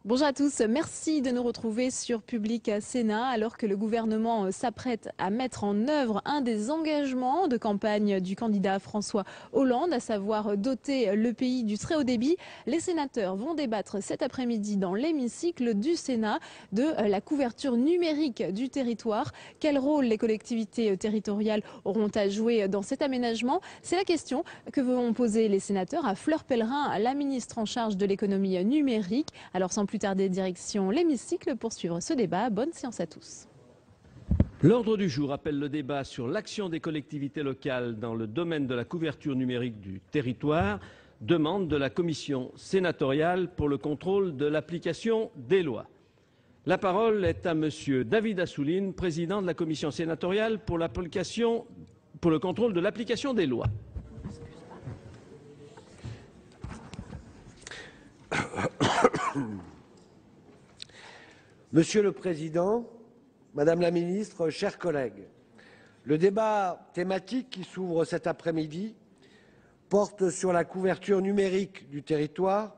Bonjour à tous, merci de nous retrouver sur Public Sénat alors que le gouvernement s'apprête à mettre en œuvre un des engagements de campagne du candidat François Hollande, à savoir doter le pays du très haut débit. Les sénateurs vont débattre cet après-midi dans l'hémicycle du Sénat de la couverture numérique du territoire. Quel rôle les collectivités territoriales auront à jouer dans cet aménagement? C'est la question que vont poser les sénateurs à Fleur Pellerin, la ministre en charge de l'économie numérique. Alors sans plus tarder, direction l'hémicycle pour suivre ce débat. Bonne séance à tous. L'ordre du jour appelle le débat sur l'action des collectivités locales dans le domaine de la couverture numérique du territoire. Demande de la commission sénatoriale pour le contrôle de l'application des lois. La parole est à Monsieur David Assouline, président de la commission sénatoriale pour le contrôle de l'application des lois. Monsieur le Président, Madame la Ministre, chers collègues, le débat thématique qui s'ouvre cet après-midi porte sur la couverture numérique du territoire,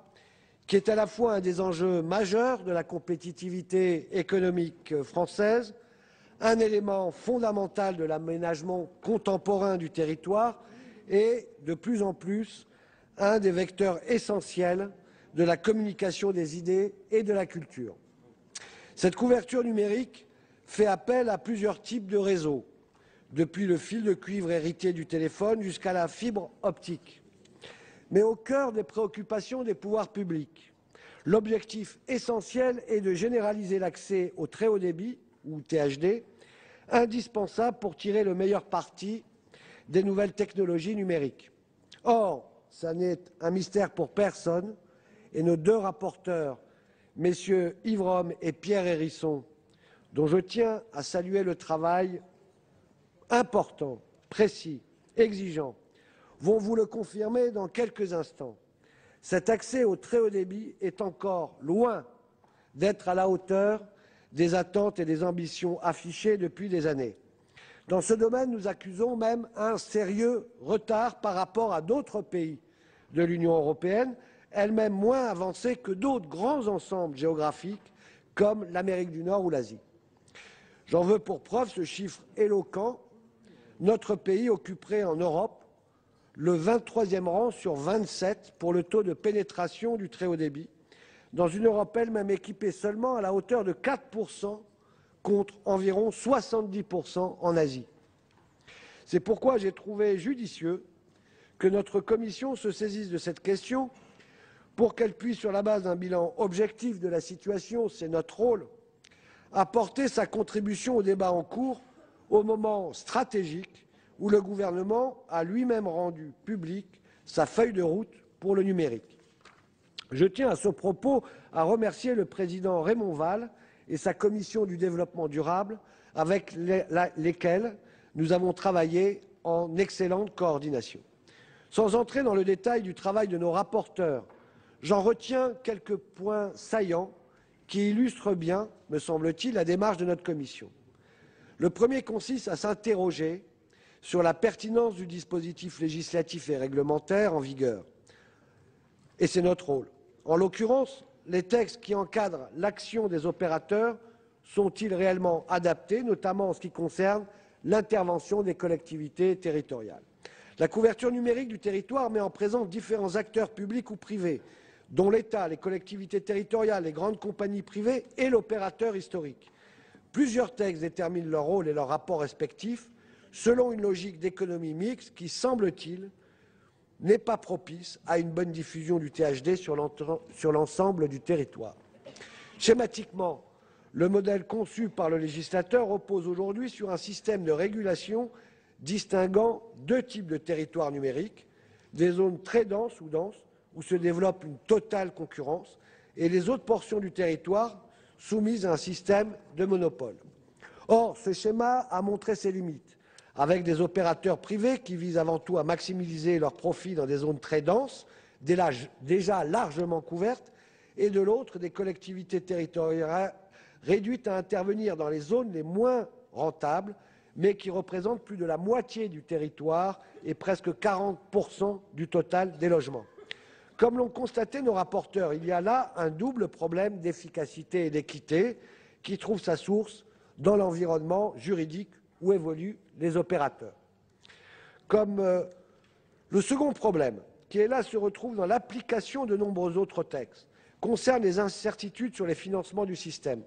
qui est à la fois un des enjeux majeurs de la compétitivité économique française, un élément fondamental de l'aménagement contemporain du territoire et, de plus en plus, un des vecteurs essentiels de la communication des idées et de la culture. Cette couverture numérique fait appel à plusieurs types de réseaux, depuis le fil de cuivre hérité du téléphone jusqu'à la fibre optique. Mais au cœur des préoccupations des pouvoirs publics, l'objectif essentiel est de généraliser l'accès au très haut débit, ou THD, indispensable pour tirer le meilleur parti des nouvelles technologies numériques. Or, ça n'est un mystère pour personne, et nos deux rapporteurs, messieurs Yves Rome et Pierre Hérisson, dont je tiens à saluer le travail important, précis, exigeant, vont vous le confirmer dans quelques instants. Cet accès au très haut débit est encore loin d'être à la hauteur des attentes et des ambitions affichées depuis des années. Dans ce domaine, nous accusons même un sérieux retard par rapport à d'autres pays de l'Union européenne, elle-même moins avancée que d'autres grands ensembles géographiques comme l'Amérique du Nord ou l'Asie. J'en veux pour preuve ce chiffre éloquent. Notre pays occuperait en Europe le 23e rang sur 27 pour le taux de pénétration du très haut débit, dans une Europe elle-même équipée seulement à la hauteur de 4% contre environ 70% en Asie. C'est pourquoi j'ai trouvé judicieux que notre commission se saisisse de cette question pour qu'elle puisse, sur la base d'un bilan objectif de la situation, c'est notre rôle, apporter sa contribution au débat en cours au moment stratégique où le gouvernement a lui-même rendu public sa feuille de route pour le numérique. Je tiens à ce propos à remercier le président Raymond Vall et sa commission du développement durable avec lesquels nous avons travaillé en excellente coordination. Sans entrer dans le détail du travail de nos rapporteurs, j'en retiens quelques points saillants qui illustrent bien, me semble-t-il, la démarche de notre commission. Le premier consiste à s'interroger sur la pertinence du dispositif législatif et réglementaire en vigueur. Et c'est notre rôle. En l'occurrence, les textes qui encadrent l'action des opérateurs sont-ils réellement adaptés, notamment en ce qui concerne l'intervention des collectivités territoriales? La couverture numérique du territoire met en présence différents acteurs publics ou privés, dont l'État, les collectivités territoriales, les grandes compagnies privées et l'opérateur historique. Plusieurs textes déterminent leur rôle et leurs rapports respectifs selon une logique d'économie mixte qui, semble-t-il, n'est pas propice à une bonne diffusion du THD sur l'ensemble du territoire. Schématiquement, le modèle conçu par le législateur repose aujourd'hui sur un système de régulation distinguant deux types de territoires numériques, des zones très denses ou denses, où se développe une totale concurrence, et les autres portions du territoire soumises à un système de monopole. Or, ce schéma a montré ses limites, avec des opérateurs privés qui visent avant tout à maximiser leurs profits dans des zones très denses, déjà largement couvertes, et de l'autre, des collectivités territoriales réduites à intervenir dans les zones les moins rentables, mais qui représentent plus de la moitié du territoire et presque 40% du total des logements. Comme l'ont constaté nos rapporteurs, il y a là un double problème d'efficacité et d'équité qui trouve sa source dans l'environnement juridique où évoluent les opérateurs. Le second problème, qui est là, se retrouve dans l'application de nombreux autres textes, concerne les incertitudes sur les financements du système.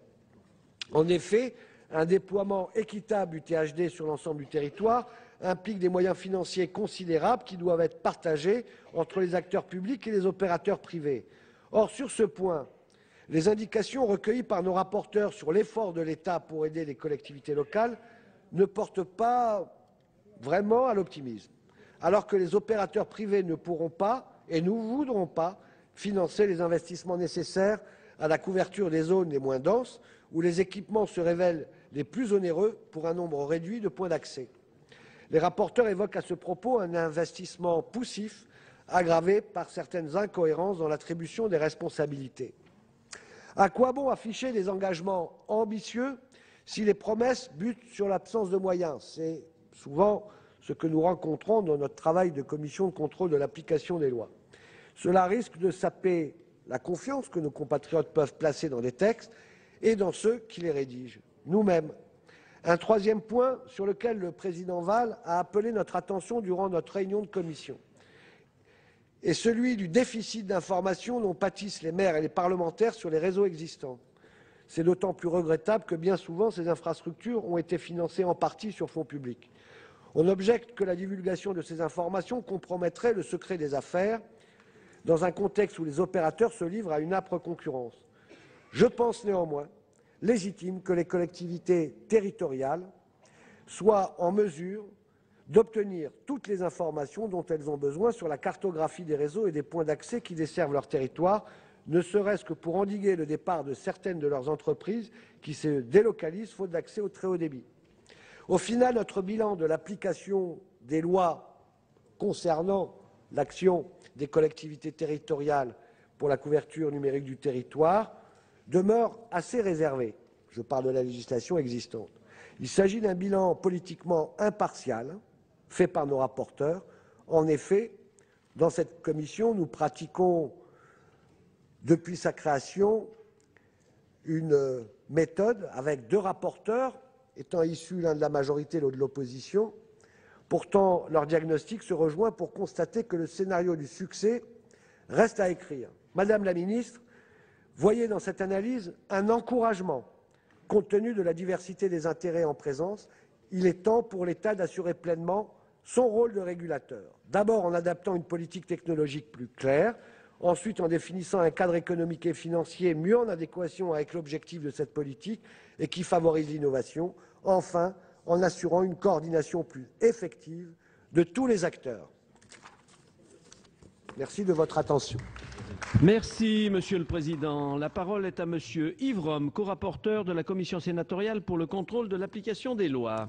En effet, un déploiement équitable du THD sur l'ensemble du territoire implique des moyens financiers considérables qui doivent être partagés entre les acteurs publics et les opérateurs privés. Or, sur ce point, les indications recueillies par nos rapporteurs sur l'effort de l'État pour aider les collectivités locales ne portent pas vraiment à l'optimisme, alors que les opérateurs privés ne pourront pas et ne voudront pas financer les investissements nécessaires à la couverture des zones les moins denses, où les équipements se révèlent les plus onéreux pour un nombre réduit de points d'accès. Les rapporteurs évoquent à ce propos un investissement poussif aggravé par certaines incohérences dans l'attribution des responsabilités. À quoi bon afficher des engagements ambitieux si les promesses butent sur l'absence de moyens? C'est souvent ce que nous rencontrons dans notre travail de commission de contrôle de l'application des lois. Cela risque de saper la confiance que nos compatriotes peuvent placer dans les textes et dans ceux qui les rédigent, nous-mêmes. Un troisième point sur lequel le président Val a appelé notre attention durant notre réunion de commission est celui du déficit d'information dont pâtissent les maires et les parlementaires sur les réseaux existants. C'est d'autant plus regrettable que bien souvent ces infrastructures ont été financées en partie sur fonds publics. On objecte que la divulgation de ces informations compromettrait le secret des affaires dans un contexte où les opérateurs se livrent à une âpre concurrence. Je pense néanmoins légitime que les collectivités territoriales soient en mesure d'obtenir toutes les informations dont elles ont besoin sur la cartographie des réseaux et des points d'accès qui desservent leur territoire, ne serait-ce que pour endiguer le départ de certaines de leurs entreprises qui se délocalisent faute d'accès au très haut débit. Au final, notre bilan de l'application des lois concernant l'action des collectivités territoriales pour la couverture numérique du territoire demeure assez réservé. Je parle de la législation existante. Il s'agit d'un bilan politiquement impartial fait par nos rapporteurs. En effet, dans cette commission, nous pratiquons depuis sa création une méthode avec deux rapporteurs étant issus l'un de la majorité et l'autre de l'opposition. Pourtant, leur diagnostic se rejoint pour constater que le scénario du succès reste à écrire. Madame la ministre, voyez dans cette analyse un encouragement. Compte tenu de la diversité des intérêts en présence, il est temps pour l'État d'assurer pleinement son rôle de régulateur. D'abord en adaptant une politique technologique plus claire, ensuite en définissant un cadre économique et financier mieux en adéquation avec l'objectif de cette politique et qui favorise l'innovation, enfin en assurant une coordination plus effective de tous les acteurs. Merci de votre attention. Merci, Monsieur le Président. La parole est à Monsieur Yves Romme, co-rapporteur de la Commission sénatoriale pour le contrôle de l'application des lois.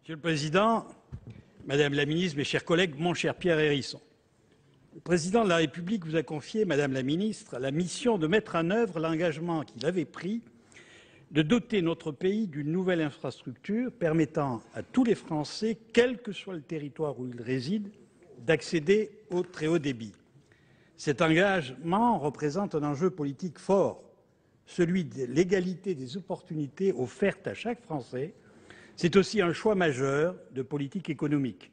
Monsieur le Président, Madame la Ministre, mes chers collègues, mon cher Pierre Hérisson, le Président de la République vous a confié, Madame la Ministre, la mission de mettre en œuvre l'engagement qu'il avait pris de doter notre pays d'une nouvelle infrastructure permettant à tous les Français, quel que soit le territoire où ils résident, d'accéder au très haut débit. Cet engagement représente un enjeu politique fort, celui de l'égalité des opportunités offertes à chaque Français. C'est aussi un choix majeur de politique économique.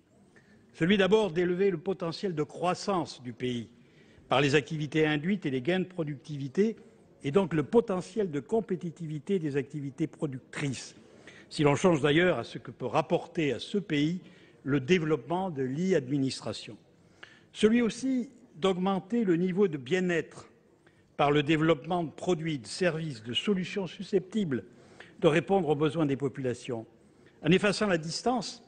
Celui d'abord d'élever le potentiel de croissance du pays par les activités induites et les gains de productivité, et donc le potentiel de compétitivité des activités productrices, si l'on change d'ailleurs à ce que peut rapporter à ce pays le développement de l'e-administration. Celui aussi d'augmenter le niveau de bien-être par le développement de produits, de services, de solutions susceptibles de répondre aux besoins des populations. En effaçant la distance,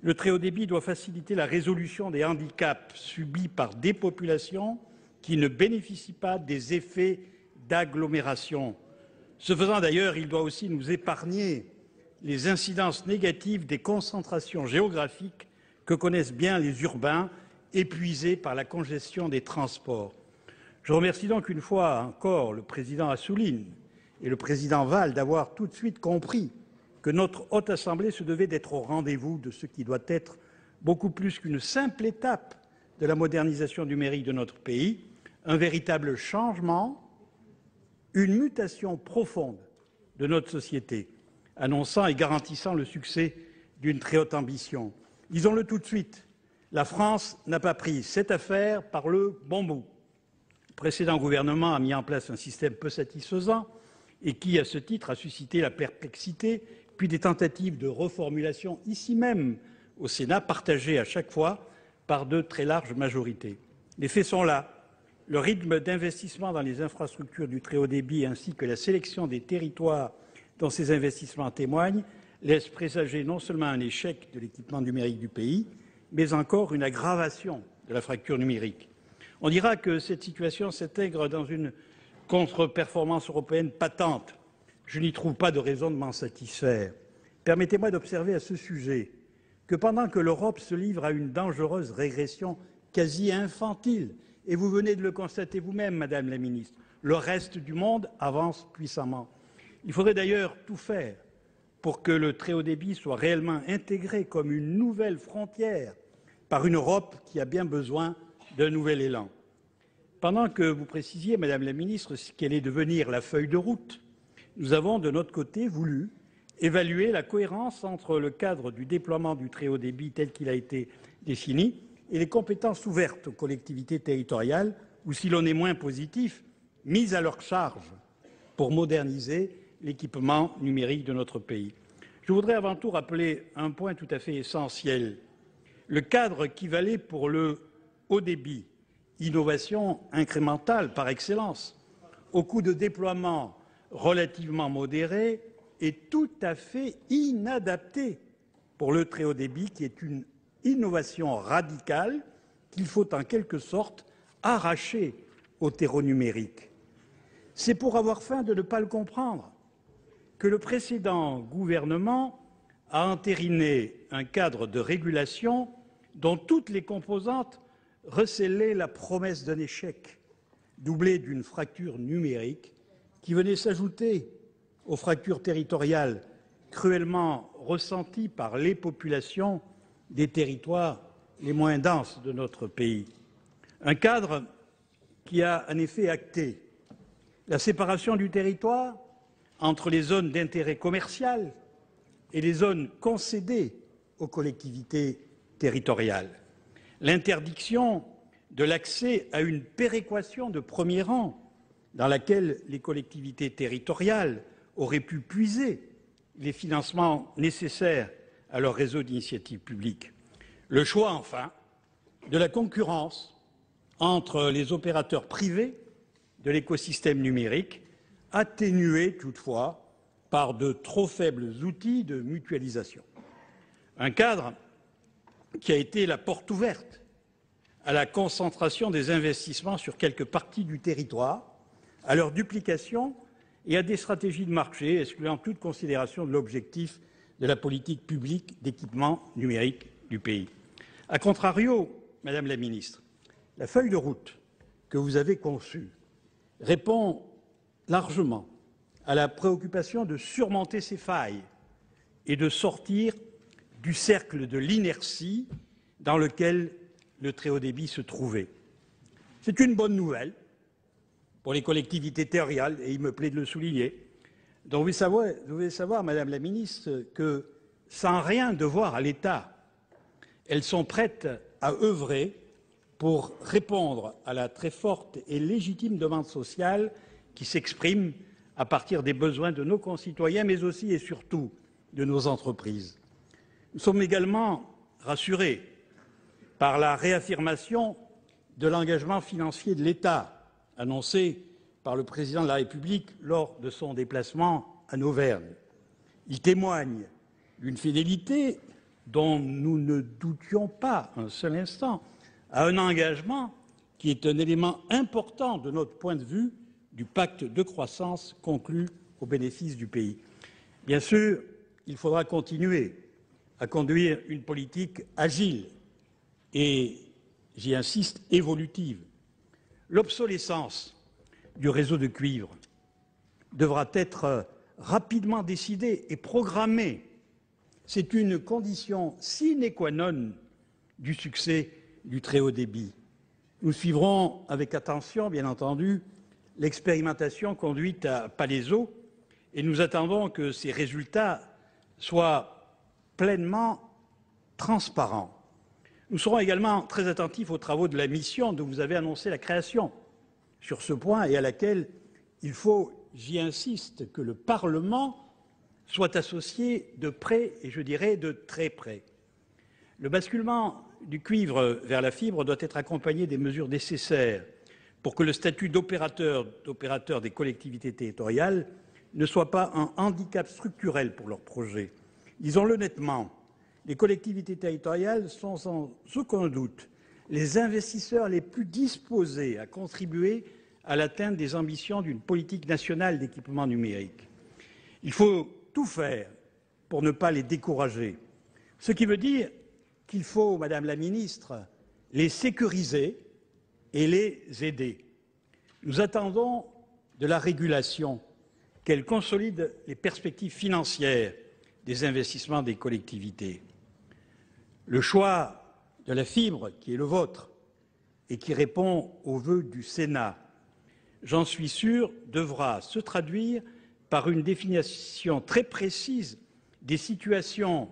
le très haut débit doit faciliter la résolution des handicaps subis par des populations qui ne bénéficient pas des effets d'agglomération. Ce faisant d'ailleurs, il doit aussi nous épargner les incidences négatives des concentrations géographiques que connaissent bien les urbains épuisés par la congestion des transports. Je remercie donc une fois encore le président Assouline et le président Valls d'avoir tout de suite compris que notre Haute Assemblée se devait d'être au rendez-vous de ce qui doit être beaucoup plus qu'une simple étape de la modernisation numérique de notre pays, un véritable changement, une mutation profonde de notre société, annonçant et garantissant le succès d'une très haute ambition. Disons-le tout de suite, la France n'a pas pris cette affaire par le bon bout. Le précédent gouvernement a mis en place un système peu satisfaisant et qui, à ce titre, a suscité la perplexité, puis des tentatives de reformulation ici même au Sénat, partagées à chaque fois par de très larges majorités. Les faits sont là. Le rythme d'investissement dans les infrastructures du très haut débit ainsi que la sélection des territoires dont ces investissements témoignent laissent présager non seulement un échec de l'équipement numérique du pays, mais encore une aggravation de la fracture numérique. On dira que cette situation s'intègre dans une contre-performance européenne patente. Je n'y trouve pas de raison de m'en satisfaire. Permettez-moi d'observer à ce sujet que pendant que l'Europe se livre à une dangereuse régression quasi infantile, et vous venez de le constater vous-même, Madame la Ministre, le reste du monde avance puissamment. Il faudrait d'ailleurs tout faire pour que le très haut débit soit réellement intégré comme une nouvelle frontière par une Europe qui a bien besoin d'un nouvel élan. Pendant que vous précisiez, Madame la Ministre, ce qu'allait devenir la feuille de route, nous avons de notre côté voulu évaluer la cohérence entre le cadre du déploiement du très haut débit tel qu'il a été défini et les compétences ouvertes aux collectivités territoriales ou, si l'on est moins positif, mises à leur charge pour moderniser l'équipement numérique de notre pays. Je voudrais avant tout rappeler un point tout à fait essentiel. Le cadre qui valait pour le haut débit, innovation incrémentale par excellence, au coût de déploiement relativement modéré, est tout à fait inadapté pour le très haut débit, qui est une innovation radicale qu'il faut en quelque sorte arracher au terreau numérique. C'est pour avoir faim de ne pas le comprendre que le précédent gouvernement a entériné un cadre de régulation dont toutes les composantes recélaient la promesse d'un échec, doublé d'une fracture numérique qui venait s'ajouter aux fractures territoriales cruellement ressenties par les populations des territoires les moins denses de notre pays. Un cadre qui a en effet acté la séparation du territoire entre les zones d'intérêt commercial et les zones concédées aux collectivités territoriales, l'interdiction de l'accès à une péréquation de premier rang dans laquelle les collectivités territoriales auraient pu puiser les financements nécessaires à leur réseau d'initiative publique. Le choix, enfin, de la concurrence entre les opérateurs privés de l'écosystème numérique, atténué toutefois par de trop faibles outils de mutualisation. Un cadre qui a été la porte ouverte à la concentration des investissements sur quelques parties du territoire, à leur duplication et à des stratégies de marché excluant toute considération de l'objectif de la politique publique d'équipement numérique du pays. A contrario, Madame la Ministre, la feuille de route que vous avez conçue répond largement à la préoccupation de surmonter ces failles et de sortir du cercle de l'inertie dans lequel le très haut débit se trouvait. C'est une bonne nouvelle pour les collectivités territoriales, et il me plaît de le souligner. Donc vous devez savoir, Madame la Ministre, que sans rien devoir à l'État, elles sont prêtes à œuvrer pour répondre à la très forte et légitime demande sociale qui s'exprime à partir des besoins de nos concitoyens, mais aussi et surtout de nos entreprises. Nous sommes également rassurés par la réaffirmation de l'engagement financier de l'État annoncé par le président de la République lors de son déplacement en Auvergne. Il témoigne d'une fidélité dont nous ne doutions pas un seul instant à un engagement qui est un élément important de notre point de vue du pacte de croissance conclu au bénéfice du pays. Bien sûr, il faudra continuer à conduire une politique agile et j'y insiste, évolutive. L'obsolescence du réseau de cuivre devra être rapidement décidée et programmée. C'est une condition sine qua non du succès du très haut débit. Nous suivrons avec attention, bien entendu, l'expérimentation conduite à Palaiseau et nous attendons que ces résultats soient pleinement transparents. Nous serons également très attentifs aux travaux de la mission dont vous avez annoncé la création sur ce point et à laquelle il faut, j'y insiste, que le Parlement soit associé de près et je dirais de très près. Le basculement du cuivre vers la fibre doit être accompagné des mesures nécessaires pour que le statut d'opérateur des collectivités territoriales ne soit pas un handicap structurel pour leurs projets. Disons-le nettement, les collectivités territoriales sont sans aucun doute les investisseurs les plus disposés à contribuer à l'atteinte des ambitions d'une politique nationale d'équipement numérique. Il faut tout faire pour ne pas les décourager, ce qui veut dire qu'il faut, Madame la Ministre, les sécuriser et les aider. Nous attendons de la régulation qu'elle consolide les perspectives financières des investissements des collectivités. Le choix de la fibre, qui est le vôtre et qui répond aux vœux du Sénat, j'en suis sûr, devra se traduire par une définition très précise des situations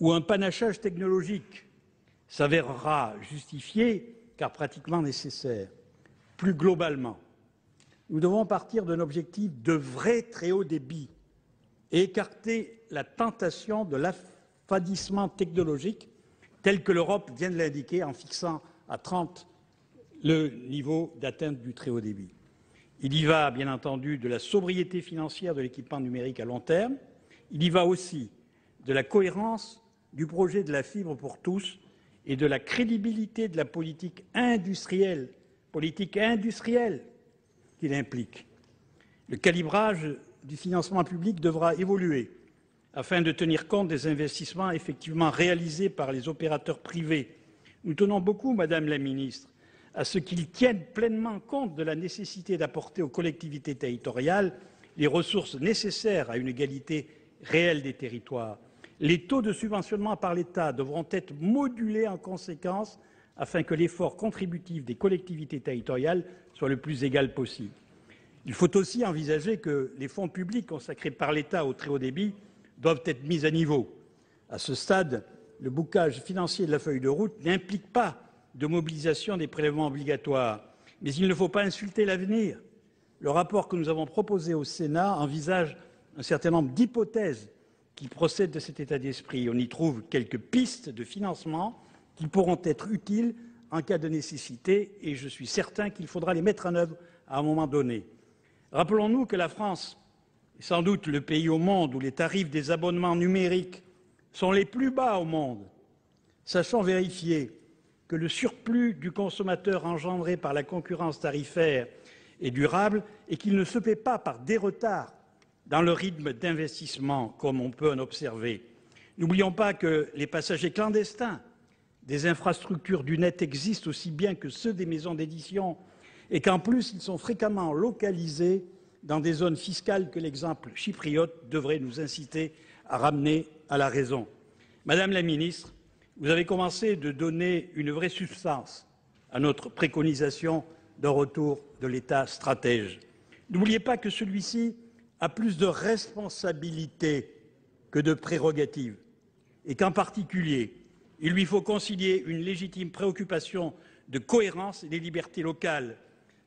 où un panachage technologique s'avérera justifié car pratiquement nécessaire. Plus globalement, nous devons partir d'un objectif de vrai très haut débit et écarter la tentation de l'affadissement technologique tel que l'Europe vient de l'indiquer en fixant à 30 le niveau d'atteinte du très haut débit. Il y va, bien entendu, de la sobriété financière de l'équipement numérique à long terme. Il y va aussi de la cohérence du projet de la fibre pour tous et de la crédibilité de la politique industrielle qu'il implique. Le calibrage du financement public devra évoluer afin de tenir compte des investissements effectivement réalisés par les opérateurs privés. Nous tenons beaucoup, Madame la Ministre, à ce qu'ils tiennent pleinement compte de la nécessité d'apporter aux collectivités territoriales les ressources nécessaires à une égalité réelle des territoires. Les taux de subventionnement par l'État devront être modulés en conséquence afin que l'effort contributif des collectivités territoriales soit le plus égal possible. Il faut aussi envisager que les fonds publics consacrés par l'État au très haut débit doivent être mis à niveau. À ce stade, le bouclage financier de la feuille de route n'implique pas de mobilisation des prélèvements obligatoires. Mais il ne faut pas insulter l'avenir. Le rapport que nous avons proposé au Sénat envisage un certain nombre d'hypothèses qui procèdent de cet état d'esprit. On y trouve quelques pistes de financement qui pourront être utiles en cas de nécessité et je suis certain qu'il faudra les mettre en œuvre à un moment donné. Rappelons-nous que la France est sans doute le pays au monde où les tarifs des abonnements numériques sont les plus bas au monde. Sachant vérifier que le surplus du consommateur engendré par la concurrence tarifaire est durable et qu'il ne se paie pas par des retards dans le rythme d'investissement, comme on peut en observer. N'oublions pas que les passagers clandestins des infrastructures du net existent aussi bien que ceux des maisons d'édition et qu'en plus, ils sont fréquemment localisés dans des zones fiscales que l'exemple chypriote devrait nous inciter à ramener à la raison. Madame la Ministre, vous avez commencé de donner une vraie substance à notre préconisation d'un retour de l'État stratège. N'oubliez pas que celui-ci a plus de responsabilités que de prérogatives et qu'en particulier, il lui faut concilier une légitime préoccupation de cohérence et des libertés locales,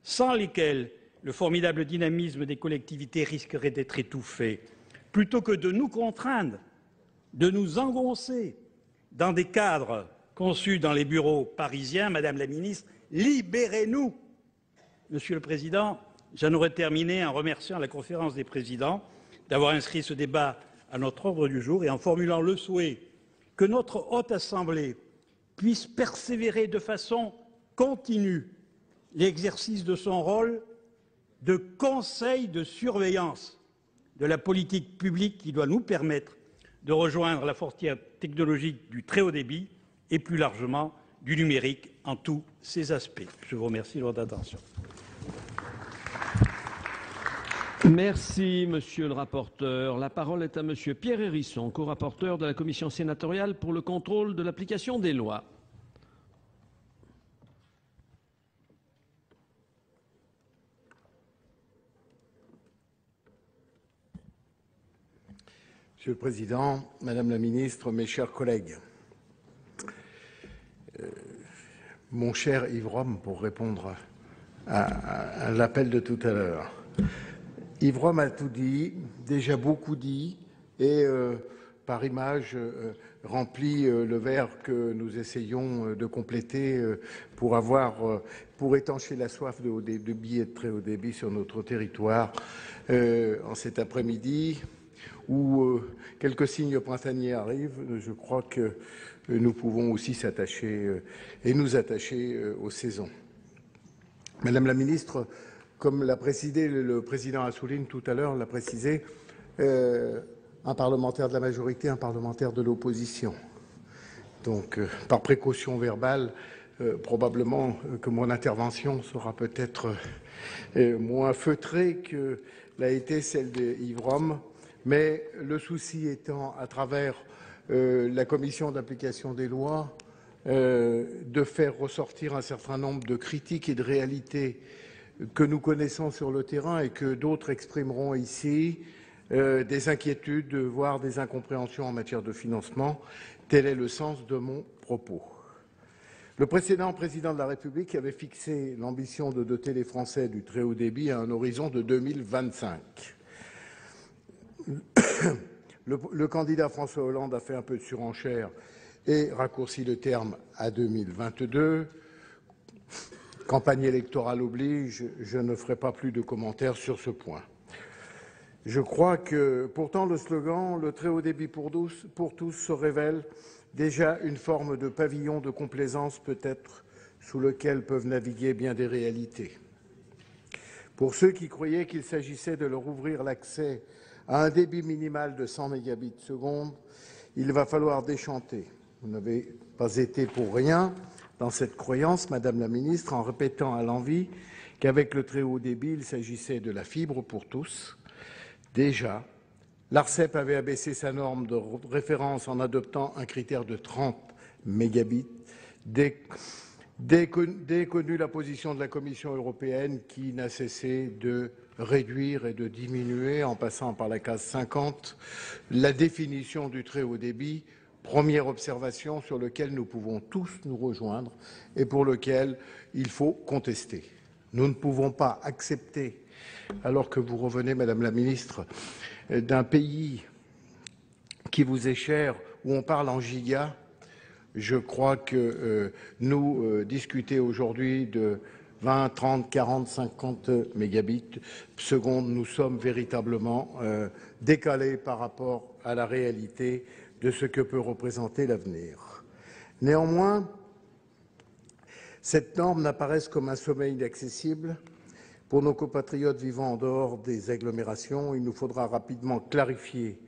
sans lesquelles le formidable dynamisme des collectivités risquerait d'être étouffé. Plutôt que de nous contraindre, de nous engoncer dans des cadres conçus dans les bureaux parisiens, Madame la Ministre, libérez-nous. Monsieur le Président, j'en aurais terminé en remerciant la Conférence des présidents d'avoir inscrit ce débat à notre ordre du jour et en formulant le souhait que notre Haute Assemblée puisse persévérer de façon continue l'exercice de son rôle de conseil de surveillance de la politique publique qui doit nous permettre de rejoindre la frontière technologique du très haut débit et plus largement du numérique en tous ses aspects. Je vous remercie de votre attention. Merci, monsieur le rapporteur. La parole est à monsieur Pierre Hérisson, co-rapporteur de la commission sénatoriale pour le contrôle de l'application des lois. Monsieur le Président, Madame la Ministre, mes chers collègues, mon cher Yves Rome, pour répondre à l'appel de tout à l'heure. Yves Rome a tout dit, déjà beaucoup dit, et par image remplit le verre que nous essayons de compléter pour étancher la soif de billets de très haut débit sur notre territoire en cet après-midi où quelques signes printaniers arrivent. Je crois que nous pouvons aussi s'attacher et nous attacher aux saisons. Madame la Ministre, comme l'a précisé le président Assouline tout à l'heure, l'a précisé, un parlementaire de la majorité, un parlementaire de l'opposition. Donc, par précaution verbale, probablement que mon intervention sera peut-être moins feutrée que l'a été celle d'Yves Rome, mais le souci étant, à travers la commission d'application des lois, de faire ressortir un certain nombre de critiques et de réalités que nous connaissons sur le terrain et que d'autres exprimeront ici, des inquiétudes, voire des incompréhensions en matière de financement. Tel est le sens de mon propos. Le précédent président de la République avait fixé l'ambition de doter les Français du très haut débit à un horizon de 2025. Le candidat François Hollande a fait un peu de surenchère et raccourci le terme à 2022. Campagne électorale oblige, je ne ferai pas plus de commentaires sur ce point. Je crois que, pourtant, le slogan « Le très haut débit pour tous » se révèle déjà une forme de pavillon de complaisance, peut-être, sous lequel peuvent naviguer bien des réalités. Pour ceux qui croyaient qu'il s'agissait de leur ouvrir l'accès à un débit minimal de 100 mégabits seconde, il va falloir déchanter. Vous n'avez pas été pour rien dans cette croyance, Madame la Ministre, en répétant à l'envi qu'avec le très haut débit, il s'agissait de la fibre pour tous. Déjà, l'ARCEP avait abaissé sa norme de référence en adoptant un critère de 30 mégabits. Dès connue la position de la Commission européenne qui n'a cessé de réduire et de diminuer, en passant par la case 50, la définition du très haut débit, première observation sur laquelle nous pouvons tous nous rejoindre et pour lequel il faut contester. Nous ne pouvons pas accepter, alors que vous revenez, Madame la Ministre, d'un pays qui vous est cher, où on parle en gigas. Je crois que nous discuter aujourd'hui de 20, 30, 40, 50 mégabits seconde, nous sommes véritablement décalés par rapport à la réalité de ce que peut représenter l'avenir. Néanmoins, cette norme n'apparaisse comme un sommet inaccessible. Pour nos compatriotes vivant en dehors des agglomérations, il nous faudra rapidement clarifier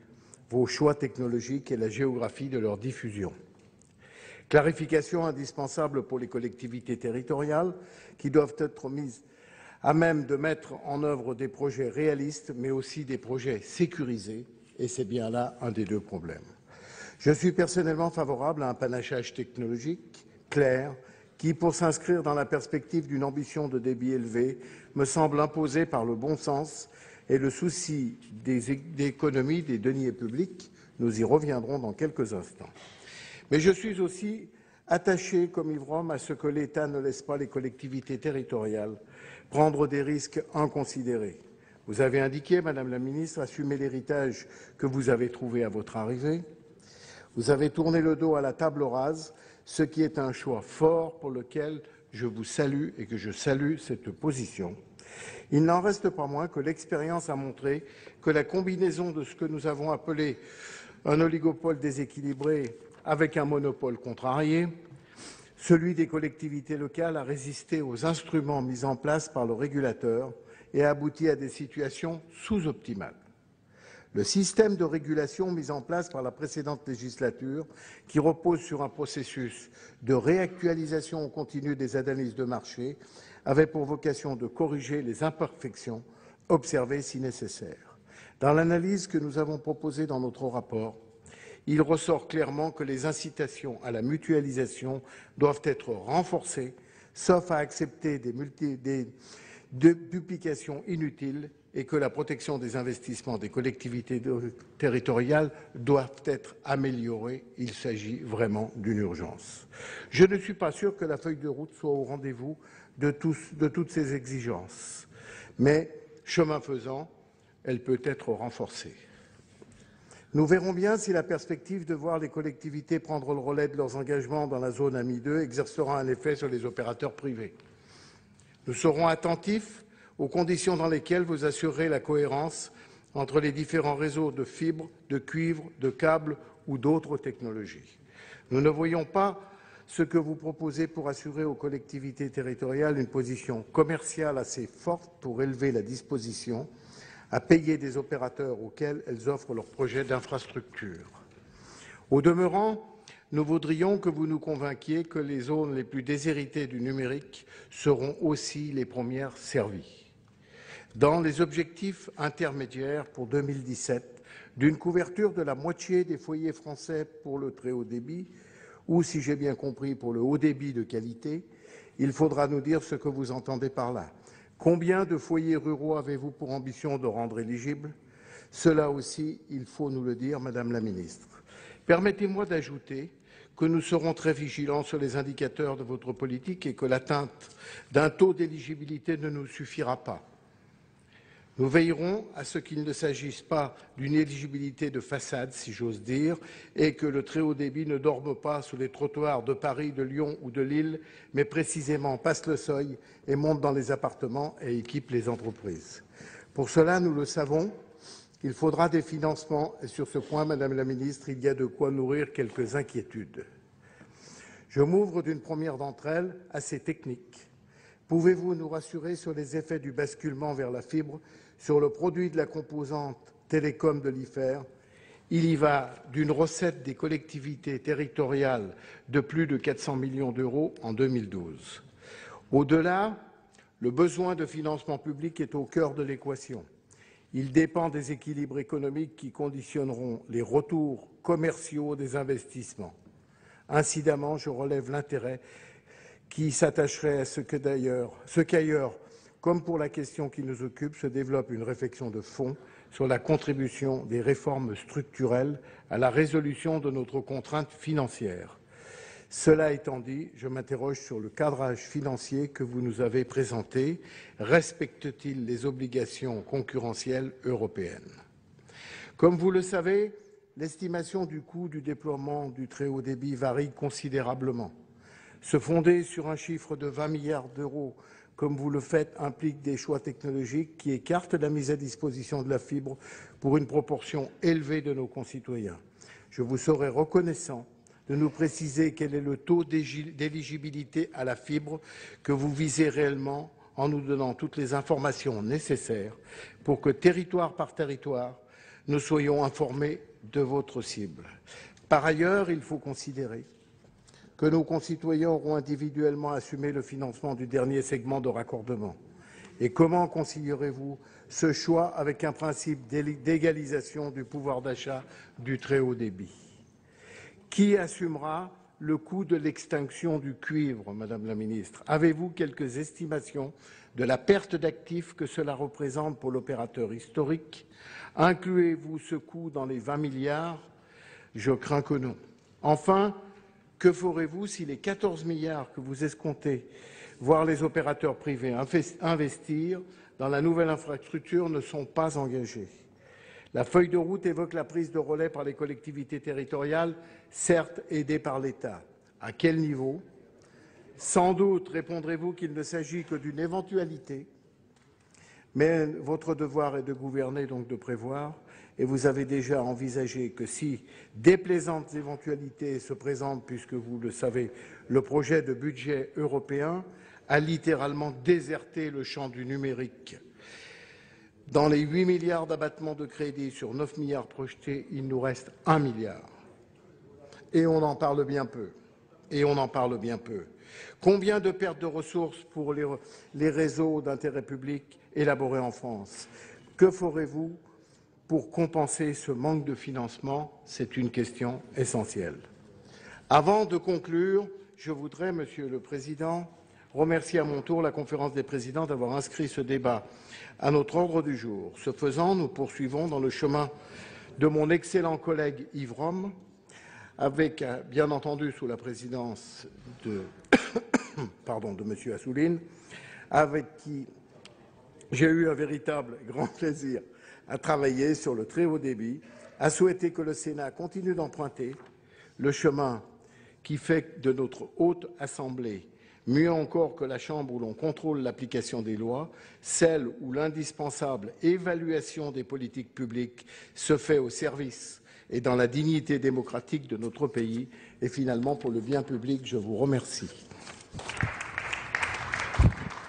vos choix technologiques et la géographie de leur diffusion. Clarification indispensable pour les collectivités territoriales qui doivent être mises à même de mettre en œuvre des projets réalistes, mais aussi des projets sécurisés, et c'est bien là un des deux problèmes. Je suis personnellement favorable à un panachage technologique clair qui, pour s'inscrire dans la perspective d'une ambition de débit élevé, me semble imposé par le bon sens et le souci d'économie des deniers publics. Nous y reviendrons dans quelques instants. Mais je suis aussi attaché, comme Yves Rome, à ce que l'État ne laisse pas les collectivités territoriales prendre des risques inconsidérés. Vous avez indiqué, Madame la Ministre, assumer l'héritage que vous avez trouvé à votre arrivée. Vous avez tourné le dos à la table rase, ce qui est un choix fort pour lequel je vous salue et que je salue cette position. Il n'en reste pas moins que l'expérience a montré que la combinaison de ce que nous avons appelé un oligopole déséquilibré avec un monopole contrarié, celui des collectivités locales a résisté aux instruments mis en place par le régulateur et a abouti à des situations sous-optimales. Le système de régulation mis en place par la précédente législature, qui repose sur un processus de réactualisation continue des analyses de marché, avait pour vocation de corriger les imperfections observées si nécessaire. Dans l'analyse que nous avons proposée dans notre rapport, il ressort clairement que les incitations à la mutualisation doivent être renforcées, sauf à accepter des duplications inutiles, et que la protection des investissements des collectivités territoriales doit être améliorée. Il s'agit vraiment d'une urgence. Je ne suis pas sûr que la feuille de route soit au rendez-vous de toutes ces exigences, mais chemin faisant, elle peut être renforcée. Nous verrons bien si la perspective de voir les collectivités prendre le relais de leurs engagements dans la zone AMI 2 exercera un effet sur les opérateurs privés. Nous serons attentifs aux conditions dans lesquelles vous assurerez la cohérence entre les différents réseaux de fibres, de cuivre, de câbles ou d'autres technologies. Nous ne voyons pas ce que vous proposez pour assurer aux collectivités territoriales une position commerciale assez forte pour élever la disposition à payer des opérateurs auxquels elles offrent leurs projets d'infrastructure. Au demeurant, nous voudrions que vous nous convainquiez que les zones les plus déshéritées du numérique seront aussi les premières servies. Dans les objectifs intermédiaires pour 2017, d'une couverture de la moitié des foyers français pour le très haut débit, ou, si j'ai bien compris, pour le haut débit de qualité, il faudra nous dire ce que vous entendez par là. Combien de foyers ruraux avez-vous pour ambition de rendre éligibles? Cela aussi, il faut nous le dire, Madame la Ministre. Permettez-moi d'ajouter que nous serons très vigilants sur les indicateurs de votre politique et que l'atteinte d'un taux d'éligibilité ne nous suffira pas. Nous veillerons à ce qu'il ne s'agisse pas d'une éligibilité de façade, si j'ose dire, et que le très haut débit ne dorme pas sous les trottoirs de Paris, de Lyon ou de Lille, mais précisément passe le seuil et monte dans les appartements et équipe les entreprises. Pour cela, nous le savons, il faudra des financements et sur ce point, Madame la Ministre, il y a de quoi nourrir quelques inquiétudes. Je m'ouvre d'une première d'entre elles, assez technique. Pouvez-vous nous rassurer sur les effets du basculement vers la fibre sur le produit de la composante télécom de l'IFER? Il y va d'une recette des collectivités territoriales de plus de 400 millions d'euros en 2012. Au-delà, le besoin de financement public est au cœur de l'équation. Il dépend des équilibres économiques qui conditionneront les retours commerciaux des investissements. Incidemment, je relève l'intérêt qui s'attacherait à ce qu'ailleurs, comme pour la question qui nous occupe, se développe une réflexion de fond sur la contribution des réformes structurelles à la résolution de notre contrainte financière. Cela étant dit, je m'interroge sur le cadrage financier que vous nous avez présenté. Respecte-t-il les obligations concurrentielles européennes? Comme vous le savez, l'estimation du coût du déploiement du très haut débit varie considérablement. Se fonder sur un chiffre de 20 milliards d'euros, comme vous le faites, implique des choix technologiques qui écartent la mise à disposition de la fibre pour une proportion élevée de nos concitoyens. Je vous serai reconnaissant de nous préciser quel est le taux d'éligibilité à la fibre que vous visez réellement en nous donnant toutes les informations nécessaires pour que, territoire par territoire, nous soyons informés de votre cible. Par ailleurs, il faut considérer que nos concitoyens auront individuellement assumé le financement du dernier segment de raccordement. Et comment concilierez-vous ce choix avec un principe d'égalisation du pouvoir d'achat du très haut débit? Qui assumera le coût de l'extinction du cuivre, Madame la Ministre? Avez-vous quelques estimations de la perte d'actifs que cela représente pour l'opérateur historique? Incluez-vous ce coût dans les 20 milliards? Je crains que non. Enfin, que ferez-vous si les 14 milliards que vous escomptez voir les opérateurs privés investir dans la nouvelle infrastructure ne sont pas engagés? La feuille de route évoque la prise de relais par les collectivités territoriales, certes aidées par l'État. À quel niveau? Sans doute répondrez-vous qu'il ne s'agit que d'une éventualité, mais votre devoir est de gouverner, donc de prévoir, et vous avez déjà envisagé que si des plaisantes éventualités se présentent, puisque vous le savez, le projet de budget européen a littéralement déserté le champ du numérique. Dans les 8 milliards d'abattements de crédit sur 9 milliards projetés, il nous reste 1 milliard. Et on en parle bien peu. Combien de pertes de ressources pour les réseaux d'intérêt public élaborés en France? Que ferez-vous pour compenser ce manque de financement? C'est une question essentielle. Avant de conclure, je voudrais, Monsieur le Président, remercier à mon tour la Conférence des présidents d'avoir inscrit ce débat à notre ordre du jour. Ce faisant, nous poursuivons dans le chemin de mon excellent collègue Yves Rome, avec, bien entendu, sous la présidence de M. Assouline, avec qui j'ai eu un véritable grand plaisir à travailler sur le très haut débit, à souhaiter que le Sénat continue d'emprunter le chemin qui fait de notre haute assemblée, mieux encore que la chambre où l'on contrôle l'application des lois, celle où l'indispensable évaluation des politiques publiques se fait au service et dans la dignité démocratique de notre pays. Et finalement, pour le bien public, je vous remercie.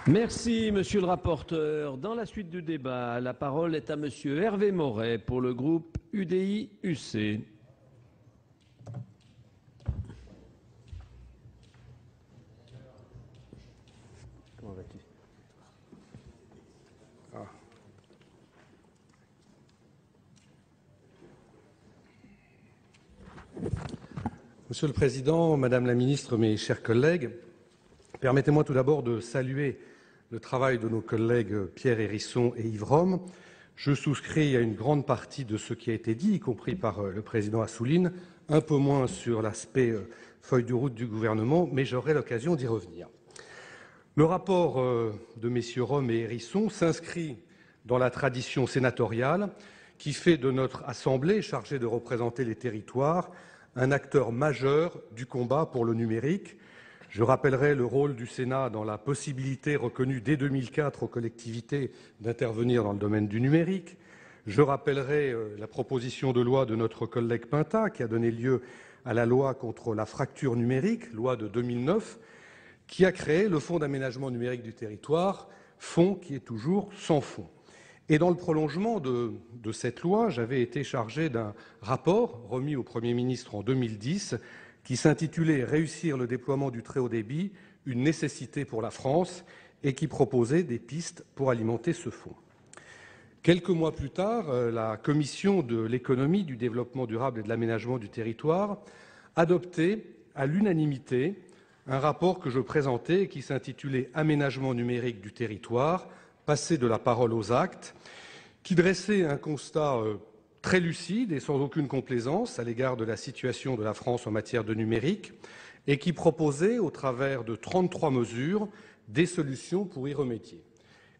Merci, monsieur le rapporteur. Dans la suite du débat, la parole est à monsieur Hervé Moret pour le groupe UDI-UC. Comment vas-tu ? Monsieur le Président, Madame la Ministre, mes chers collègues, permettez-moi tout d'abord de saluer le travail de nos collègues Pierre Hérisson et Yves Rome. Je souscris à une grande partie de ce qui a été dit, y compris par le Président Assouline, un peu moins sur l'aspect feuille de route du gouvernement, mais j'aurai l'occasion d'y revenir. Le rapport de messieurs Rome et Hérisson s'inscrit dans la tradition sénatoriale qui fait de notre Assemblée, chargée de représenter les territoires, un acteur majeur du combat pour le numérique. Je rappellerai le rôle du Sénat dans la possibilité reconnue dès 2004 aux collectivités d'intervenir dans le domaine du numérique. Je rappellerai la proposition de loi de notre collègue Pintat qui a donné lieu à la loi contre la fracture numérique, loi de 2009, qui a créé le Fonds d'aménagement numérique du territoire, fonds qui est toujours sans fond. Et dans le prolongement de cette loi, j'avais été chargé d'un rapport remis au Premier ministre en 2010 qui s'intitulait « Réussir le déploiement du très haut débit, une nécessité pour la France » et qui proposait des pistes pour alimenter ce fonds. Quelques mois plus tard, la Commission de l'économie, du développement durable et de l'aménagement du territoire adoptait à l'unanimité un rapport que je présentais et qui s'intitulait « Aménagement numérique du territoire », passer de la parole aux actes, qui dressait un constat très lucide et sans aucune complaisance à l'égard de la situation de la France en matière de numérique et qui proposait, au travers de 33 mesures, des solutions pour y remédier.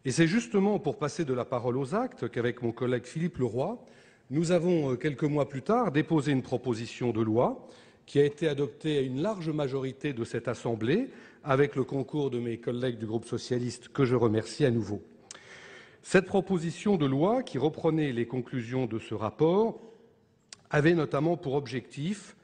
Et c'est justement pour passer de la parole aux actes qu'avec mon collègue Philippe Leroy, nous avons, quelques mois plus tard, déposé une proposition de loi qui a été adoptée à une large majorité de cette Assemblée, avec le concours de mes collègues du groupe socialiste, que je remercie à nouveau. Cette proposition de loi, qui reprenait les conclusions de ce rapport, avait notamment pour objectif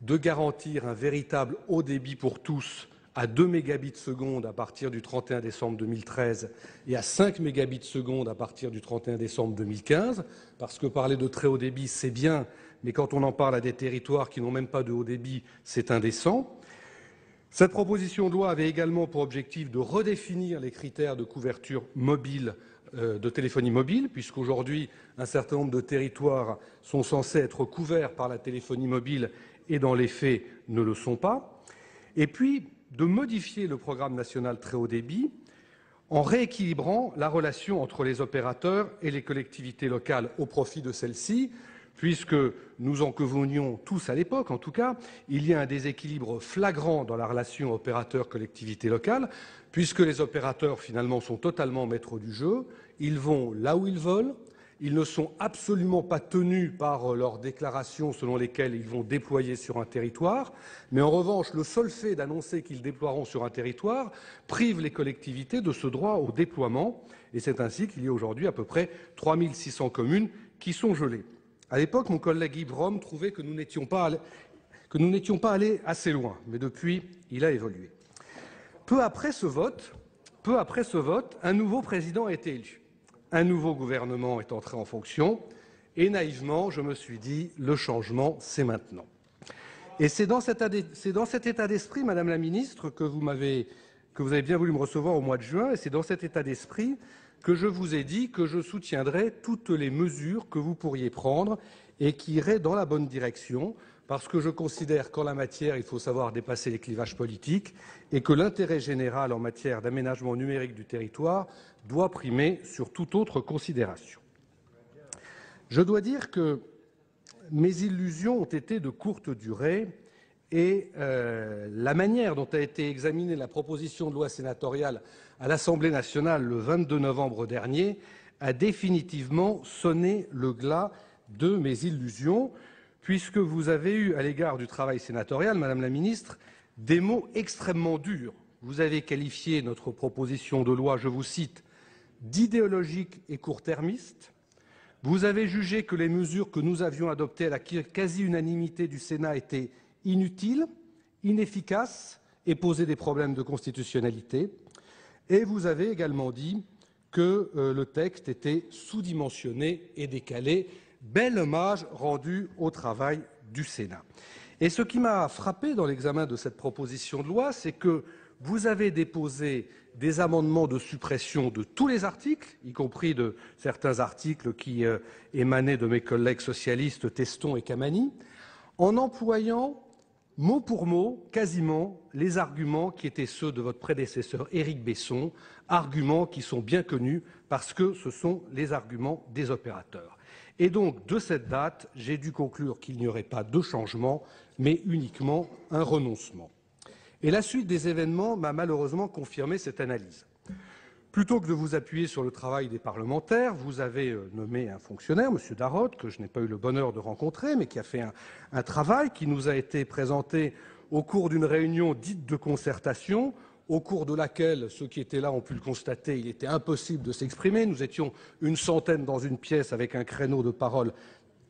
de garantir un véritable haut débit pour tous à 2 mégabits seconde à partir du 31 décembre 2013 et à 5 mégabits seconde à partir du 31 décembre 2015, parce que parler de très haut débit, c'est bien, mais quand on en parle à des territoires qui n'ont même pas de haut débit, c'est indécent. Cette proposition de loi avait également pour objectif de redéfinir les critères de couverture mobile de téléphonie mobile, puisqu'aujourd'hui, un certain nombre de territoires sont censés être couverts par la téléphonie mobile et, dans les faits, ne le sont pas. Et puis, de modifier le programme national très haut débit en rééquilibrant la relation entre les opérateurs et les collectivités locales au profit de celles-ci, puisque nous en convenions tous à l'époque, en tout cas, il y a un déséquilibre flagrant dans la relation opérateur-collectivité locale, puisque les opérateurs, finalement, sont totalement maîtres du jeu. Ils vont là où ils veulent. Ils ne sont absolument pas tenus par leurs déclarations selon lesquelles ils vont déployer sur un territoire. Mais en revanche, le seul fait d'annoncer qu'ils déploieront sur un territoire prive les collectivités de ce droit au déploiement. Et c'est ainsi qu'il y a aujourd'hui à peu près 3 600 communes qui sont gelées. À l'époque, mon collègue Yves Rome trouvait que nous n'étions pas allés assez loin. Mais depuis, il a évolué. Peu après ce vote, un nouveau président a été élu. un nouveau gouvernement est entré en fonction, et naïvement, je me suis dit, le changement, c'est maintenant. Et c'est dans cet état d'esprit, Madame la Ministre, que vous avez bien voulu me recevoir au mois de juin, et c'est dans cet état d'esprit que je vous ai dit que je soutiendrai toutes les mesures que vous pourriez prendre et qui iraient dans la bonne direction, parce que je considère qu'en la matière, il faut savoir dépasser les clivages politiques et que l'intérêt général en matière d'aménagement numérique du territoire doit primer sur toute autre considération. Je dois dire que mes illusions ont été de courte durée et la manière dont a été examinée la proposition de loi sénatoriale à l'Assemblée nationale le 22 novembre dernier a définitivement sonné le glas de mes illusions, puisque vous avez eu à l'égard du travail sénatorial, Madame la Ministre, des mots extrêmement durs. Vous avez qualifié notre proposition de loi, je vous cite, d'idéologique et court-termiste. Vous avez jugé que les mesures que nous avions adoptées à la quasi-unanimité du Sénat étaient inutiles, inefficaces et posaient des problèmes de constitutionnalité. Et vous avez également dit que le texte était sous-dimensionné et décalé. Bel hommage rendu au travail du Sénat. Et ce qui m'a frappé dans l'examen de cette proposition de loi, c'est que vous avez déposé des amendements de suppression de tous les articles, y compris de certains articles qui émanaient de mes collègues socialistes Teston et Kamani, en employant mot pour mot, quasiment, les arguments qui étaient ceux de votre prédécesseur Éric Besson, arguments qui sont bien connus parce que ce sont les arguments des opérateurs. Et donc, de cette date, j'ai dû conclure qu'il n'y aurait pas de changement, mais uniquement un renoncement. Et la suite des événements m'a malheureusement confirmé cette analyse. Plutôt que de vous appuyer sur le travail des parlementaires, vous avez nommé un fonctionnaire, M. Darrotte, que je n'ai pas eu le bonheur de rencontrer, mais qui a fait un travail qui nous a été présenté au cours d'une réunion dite de concertation, au cours de laquelle, ceux qui étaient là ont pu le constater, il était impossible de s'exprimer. Nous étions une centaine dans une pièce avec un créneau de parole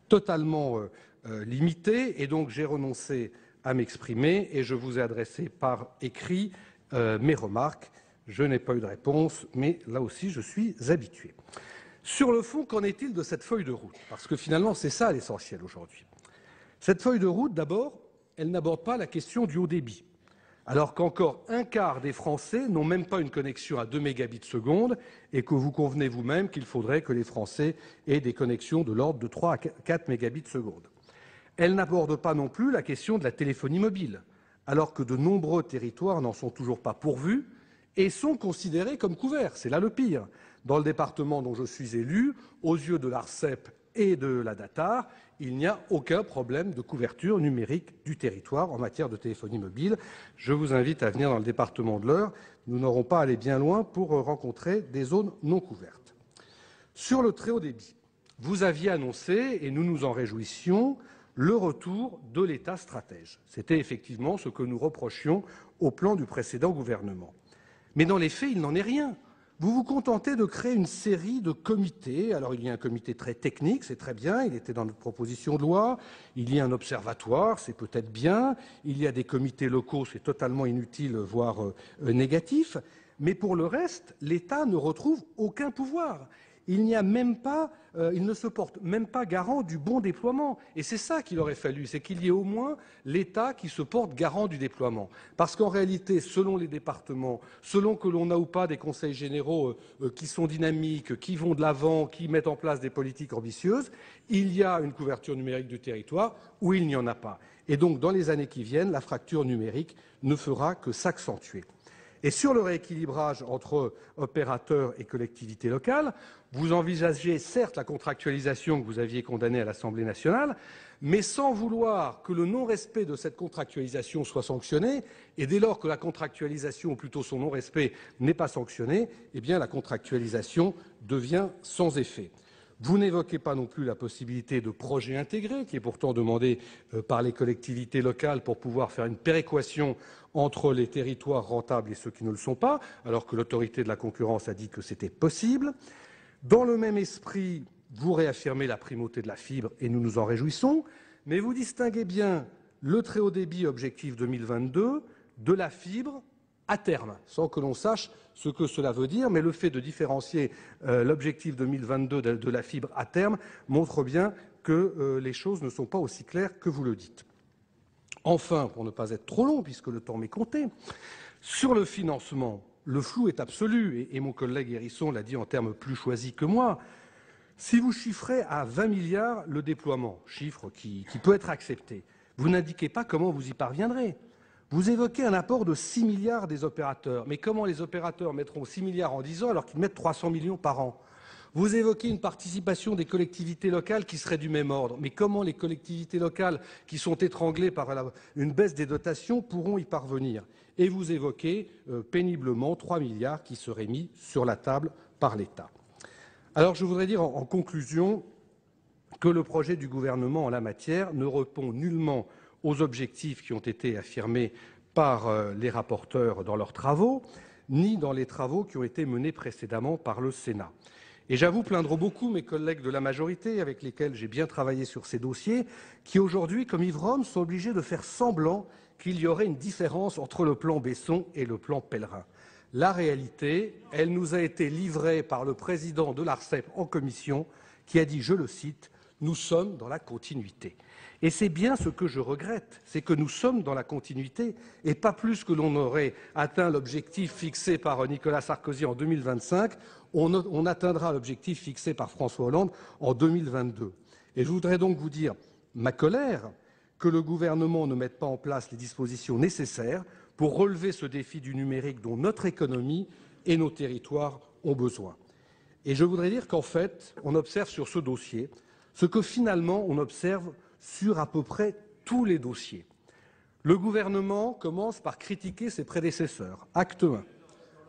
totalement limité, et donc j'ai renoncé à m'exprimer et je vous ai adressé par écrit mes remarques. Je n'ai pas eu de réponse, mais là aussi je suis habitué. Sur le fond, qu'en est-il de cette feuille de route? Parce que finalement, c'est ça l'essentiel aujourd'hui. Cette feuille de route, d'abord, elle n'aborde pas la question du haut débit, alors qu'encore un quart des Français n'ont même pas une connexion à 2 mégabits seconde et que vous convenez vous-même qu'il faudrait que les Français aient des connexions de l'ordre de 3 à 4 mégabits seconde. Elle n'aborde pas non plus la question de la téléphonie mobile, alors que de nombreux territoires n'en sont toujours pas pourvus et sont considérés comme couverts. C'est là le pire. Dans le département dont je suis élu, aux yeux de l'ARCEP et de la DATAR, il n'y a aucun problème de couverture numérique du territoire en matière de téléphonie mobile. Je vous invite à venir dans le département de l'Eure. Nous n'aurons pas à aller bien loin pour rencontrer des zones non couvertes. Sur le très haut débit, vous aviez annoncé, et nous nous en réjouissions, le retour de l'État stratège. C'était effectivement ce que nous reprochions au plan du précédent gouvernement. Mais dans les faits, il n'en est rien. Vous vous contentez de créer une série de comités. Alors, il y a un comité très technique, c'est très bien, il était dans notre proposition de loi. Il y a un observatoire, c'est peut-être bien. Il y a des comités locaux, c'est totalement inutile, voire négatif. Mais pour le reste, l'État ne retrouve aucun pouvoir. Il ne se porte même pas garant du bon déploiement. Et c'est ça qu'il aurait fallu, c'est qu'il y ait au moins l'État qui se porte garant du déploiement. Parce qu'en réalité, selon les départements, selon que l'on a ou pas des conseils généraux qui sont dynamiques, qui vont de l'avant, qui mettent en place des politiques ambitieuses, il y a une couverture numérique du territoire ou il n'y en a pas. Et donc, dans les années qui viennent, la fracture numérique ne fera que s'accentuer. Et sur le rééquilibrage entre opérateurs et collectivités locales, vous envisagez certes la contractualisation que vous aviez condamnée à l'Assemblée nationale, mais sans vouloir que le non-respect de cette contractualisation soit sanctionné. Et dès lors que la contractualisation, ou plutôt son non-respect, n'est pas sanctionné, eh bien la contractualisation devient sans effet. Vous n'évoquez pas non plus la possibilité de projets intégrés, qui est pourtant demandé par les collectivités locales pour pouvoir faire une péréquation entre les territoires rentables et ceux qui ne le sont pas, alors que l'autorité de la concurrence a dit que c'était possible. Dans le même esprit, vous réaffirmez la primauté de la fibre et nous nous en réjouissons, mais vous distinguez bien le très haut débit objectif 2022 de la fibre à terme, sans que l'on sache ce que cela veut dire, mais le fait de différencier l'objectif 2022 de la fibre à terme montre bien que les choses ne sont pas aussi claires que vous le dites. Enfin, pour ne pas être trop long, puisque le temps m'est compté, sur le financement, le flou est absolu, et mon collègue Hérisson l'a dit en termes plus choisis que moi. Si vous chiffrez à 20 milliards le déploiement, chiffre qui peut être accepté, vous n'indiquez pas comment vous y parviendrez. Vous évoquez un apport de 6 milliards des opérateurs. Mais comment les opérateurs mettront 6 milliards en 10 ans alors qu'ils mettent 300 millions par an? Vous évoquez une participation des collectivités locales qui serait du même ordre. Mais comment les collectivités locales, qui sont étranglées par une baisse des dotations, pourront y parvenir? Et vous évoquez péniblement 3 milliards qui seraient mis sur la table par l'État. Alors je voudrais dire en conclusion que le projet du gouvernement en la matière ne répond nullement aux objectifs qui ont été affirmés par les rapporteurs dans leurs travaux, ni dans les travaux qui ont été menés précédemment par le Sénat. Et j'avoue plaindre beaucoup mes collègues de la majorité, avec lesquels j'ai bien travaillé sur ces dossiers, qui aujourd'hui, comme Yves Rome, sont obligés de faire semblant qu'il y aurait une différence entre le plan Besson et le plan Pellerin. La réalité, elle nous a été livrée par le président de l'ARCEP en commission, qui a dit, je le cite, « Nous sommes dans la continuité ». Et c'est bien ce que je regrette, c'est que nous sommes dans la continuité et pas plus que l'on aurait atteint l'objectif fixé par Nicolas Sarkozy en 2025, on atteindra l'objectif fixé par François Hollande en 2022. Et je voudrais donc vous dire ma colère que le gouvernement ne mette pas en place les dispositions nécessaires pour relever ce défi du numérique dont notre économie et nos territoires ont besoin. Et je voudrais dire qu'en fait, on observe sur ce dossier ce que finalement on observe sur à peu près tous les dossiers. Le gouvernement commence par critiquer ses prédécesseurs. Acte 1.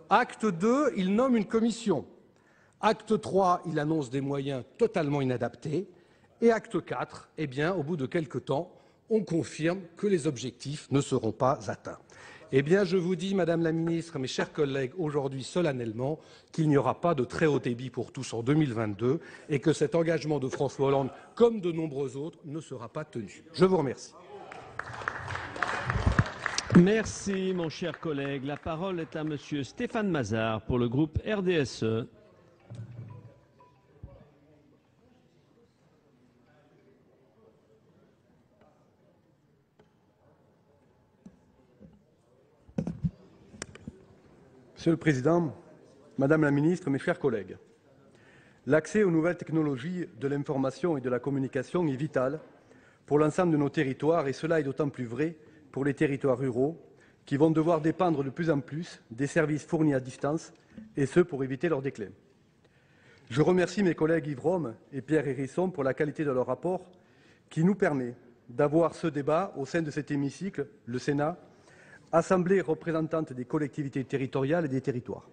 Acte 2, il nomme une commission. Acte 3, il annonce des moyens totalement inadaptés. Et acte 4, eh bien, au bout de quelque temps, on confirme que les objectifs ne seront pas atteints. Eh bien, je vous dis, Madame la Ministre, mes chers collègues, aujourd'hui solennellement, qu'il n'y aura pas de très haut débit pour tous en 2022 et que cet engagement de François Hollande, comme de nombreux autres, ne sera pas tenu. Je vous remercie. Merci, mon cher collègue. La parole est à Monsieur Stéphane Mazard pour le groupe RDSE. Monsieur le Président, Madame la Ministre, mes chers collègues, l'accès aux nouvelles technologies de l'information et de la communication est vital pour l'ensemble de nos territoires et cela est d'autant plus vrai pour les territoires ruraux qui vont devoir dépendre de plus en plus des services fournis à distance et ce pour éviter leur déclin. Je remercie mes collègues Yves Rome et Pierre Hérisson pour la qualité de leur rapport qui nous permet d'avoir ce débat au sein de cet hémicycle, le Sénat, assemblée représentante des collectivités territoriales et des territoires.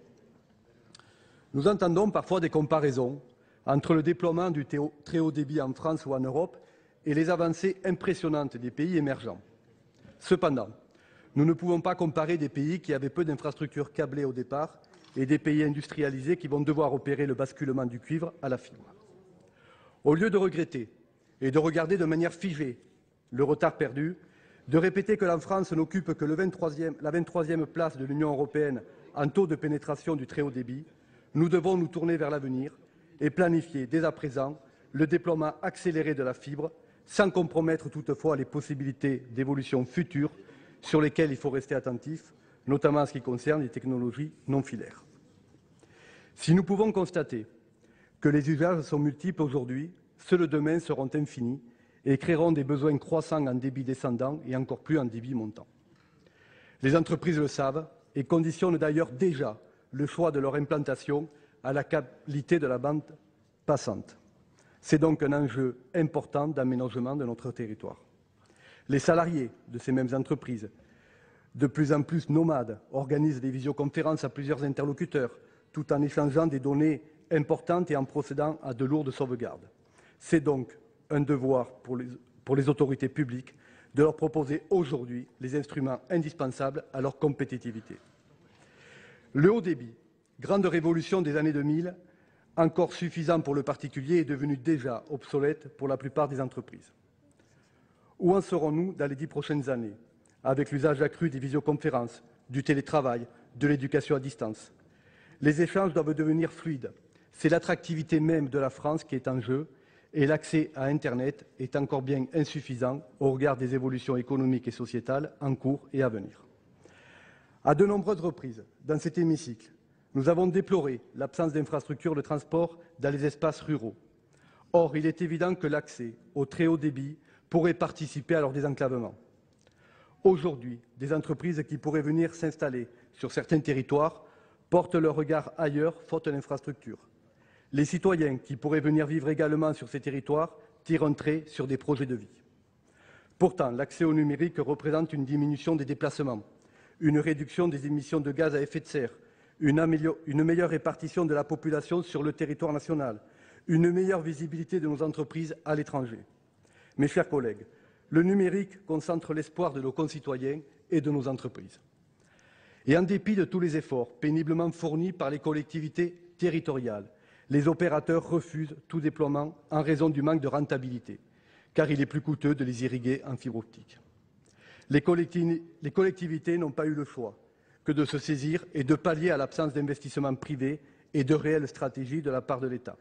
Nous entendons parfois des comparaisons entre le déploiement du très haut débit en France ou en Europe et les avancées impressionnantes des pays émergents. Cependant, nous ne pouvons pas comparer des pays qui avaient peu d'infrastructures câblées au départ et des pays industrialisés qui vont devoir opérer le basculement du cuivre à la fibre. Au lieu de regretter et de regarder de manière figée le retard perdu, de répéter que la France n'occupe que la 23e place de l'Union européenne en taux de pénétration du très haut débit, nous devons nous tourner vers l'avenir et planifier dès à présent le déploiement accéléré de la fibre, sans compromettre toutefois les possibilités d'évolution futures sur lesquelles il faut rester attentif, notamment en ce qui concerne les technologies non filaires. Si nous pouvons constater que les usages sont multiples aujourd'hui, ceux de demain seront infinis et créeront des besoins croissants en débit descendant et encore plus en débit montant. Les entreprises le savent et conditionnent d'ailleurs déjà le choix de leur implantation à la qualité de la bande passante. C'est donc un enjeu important d'aménagement de notre territoire. Les salariés de ces mêmes entreprises, de plus en plus nomades, organisent des visioconférences à plusieurs interlocuteurs, tout en échangeant des données importantes et en procédant à de lourdes sauvegardes. C'est donc un devoir pour les autorités publiques de leur proposer aujourd'hui les instruments indispensables à leur compétitivité. Le haut débit, grande révolution des années 2000, encore suffisant pour le particulier, est devenu déjà obsolète pour la plupart des entreprises. Où en serons-nous dans les 10 prochaines années, avec l'usage accru des visioconférences, du télétravail, de l'éducation à distance. Les échanges doivent devenir fluides. C'est l'attractivité même de la France qui est en jeu et l'accès à Internet est encore bien insuffisant au regard des évolutions économiques et sociétales en cours et à venir. À de nombreuses reprises, dans cet hémicycle, nous avons déploré l'absence d'infrastructures de transport dans les espaces ruraux. Or, il est évident que l'accès au très haut débit pourrait participer à leur désenclavement. Aujourd'hui, des entreprises qui pourraient venir s'installer sur certains territoires portent leur regard ailleurs, faute d'infrastructures. Les citoyens qui pourraient venir vivre également sur ces territoires tirent un trait sur des projets de vie. Pourtant, l'accès au numérique représente une diminution des déplacements, une réduction des émissions de gaz à effet de serre, une meilleure répartition de la population sur le territoire national, une meilleure visibilité de nos entreprises à l'étranger. Mes chers collègues, le numérique concentre l'espoir de nos concitoyens et de nos entreprises. Et en dépit de tous les efforts péniblement fournis par les collectivités territoriales, les opérateurs refusent tout déploiement en raison du manque de rentabilité, car il est plus coûteux de les irriguer en fibre optique. Les collectivités n'ont pas eu le choix que de se saisir et de pallier à l'absence d'investissement privé et de réelles stratégies de la part de l'État.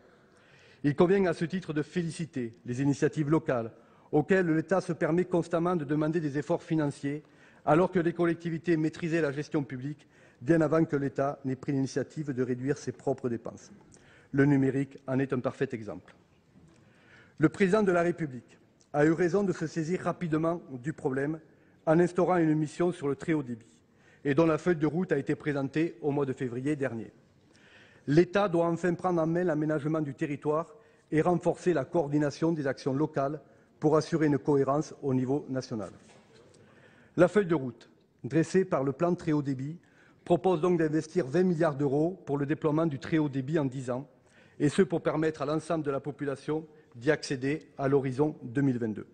Il convient à ce titre de féliciter les initiatives locales auxquelles l'État se permet constamment de demander des efforts financiers alors que les collectivités maîtrisaient la gestion publique bien avant que l'État n'ait pris l'initiative de réduire ses propres dépenses. Le numérique en est un parfait exemple. Le président de la République a eu raison de se saisir rapidement du problème en instaurant une mission sur le très haut débit et dont la feuille de route a été présentée au mois de février dernier. L'État doit enfin prendre en main l'aménagement du territoire et renforcer la coordination des actions locales pour assurer une cohérence au niveau national. La feuille de route dressée par le plan très haut débit propose donc d'investir 20 milliards d'euros pour le déploiement du très haut débit en 10 ans, et ce pour permettre à l'ensemble de la population d'y accéder à l'horizon 2022.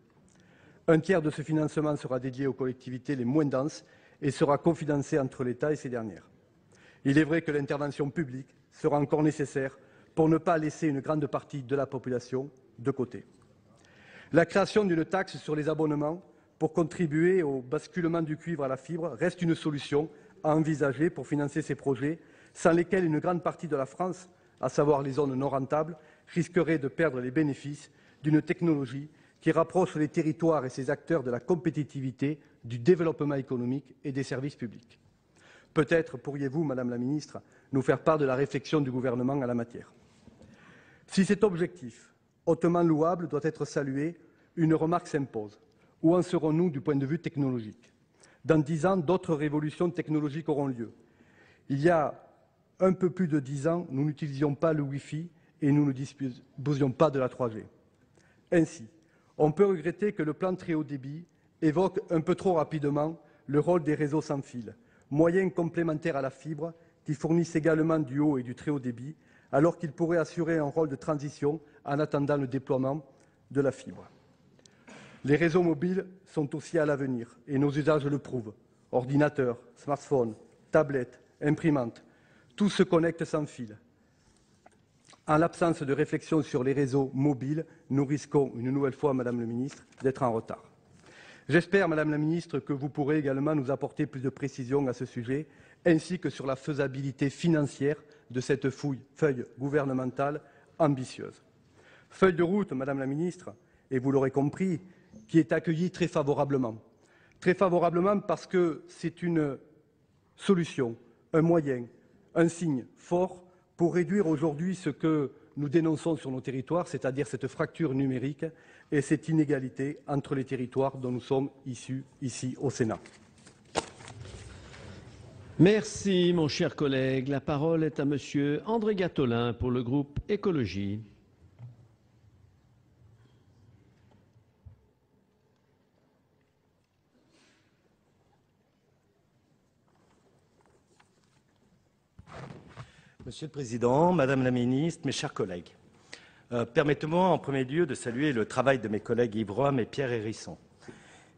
Un tiers de ce financement sera dédié aux collectivités les moins denses et sera cofinancé entre l'État et ces dernières. Il est vrai que l'intervention publique sera encore nécessaire pour ne pas laisser une grande partie de la population de côté. La création d'une taxe sur les abonnements pour contribuer au basculement du cuivre à la fibre reste une solution à envisager pour financer ces projets, sans lesquels une grande partie de la France, à savoir les zones non rentables, risquerait de perdre les bénéfices d'une technologie qui rapproche les territoires et ses acteurs de la compétitivité, du développement économique et des services publics. Peut-être pourriez-vous, Madame la Ministre, nous faire part de la réflexion du gouvernement en la matière. Si cet objectif, hautement louable, doit être salué, une remarque s'impose. Où en serons-nous du point de vue technologique? Dans 10 ans, d'autres révolutions technologiques auront lieu. Il y a un peu plus de 10 ans, nous n'utilisions pas le Wi-Fi et nous ne disposions pas de la 3G. Ainsi, on peut regretter que le plan très haut débit évoque un peu trop rapidement le rôle des réseaux sans fil, moyens complémentaires à la fibre qui fournissent également du haut et du très haut débit, alors qu'ils pourraient assurer un rôle de transition en attendant le déploiement de la fibre. Les réseaux mobiles sont aussi à l'avenir et nos usages le prouvent. Ordinateurs, smartphones, tablettes, imprimantes, tout se connecte sans fil. En l'absence de réflexion sur les réseaux mobiles, nous risquons une nouvelle fois, Madame la Ministre, d'être en retard. J'espère, Madame la Ministre, que vous pourrez également nous apporter plus de précisions à ce sujet, ainsi que sur la faisabilité financière de cette feuille gouvernementale ambitieuse. Feuille de route, Madame la Ministre, et vous l'aurez compris, qui est accueillie très favorablement. Très favorablement parce que c'est une solution, un moyen, un signe fort pour réduire aujourd'hui ce que nous dénonçons sur nos territoires, c'est-à-dire cette fracture numérique et cette inégalité entre les territoires dont nous sommes issus ici au Sénat. Merci, mon cher collègue. La parole est à Monsieur André Gattolin pour le groupe Écologie. Monsieur le Président, Madame la Ministre, mes chers collègues, permettez-moi en premier lieu de saluer le travail de mes collègues Yves Rome et Pierre Hérisson.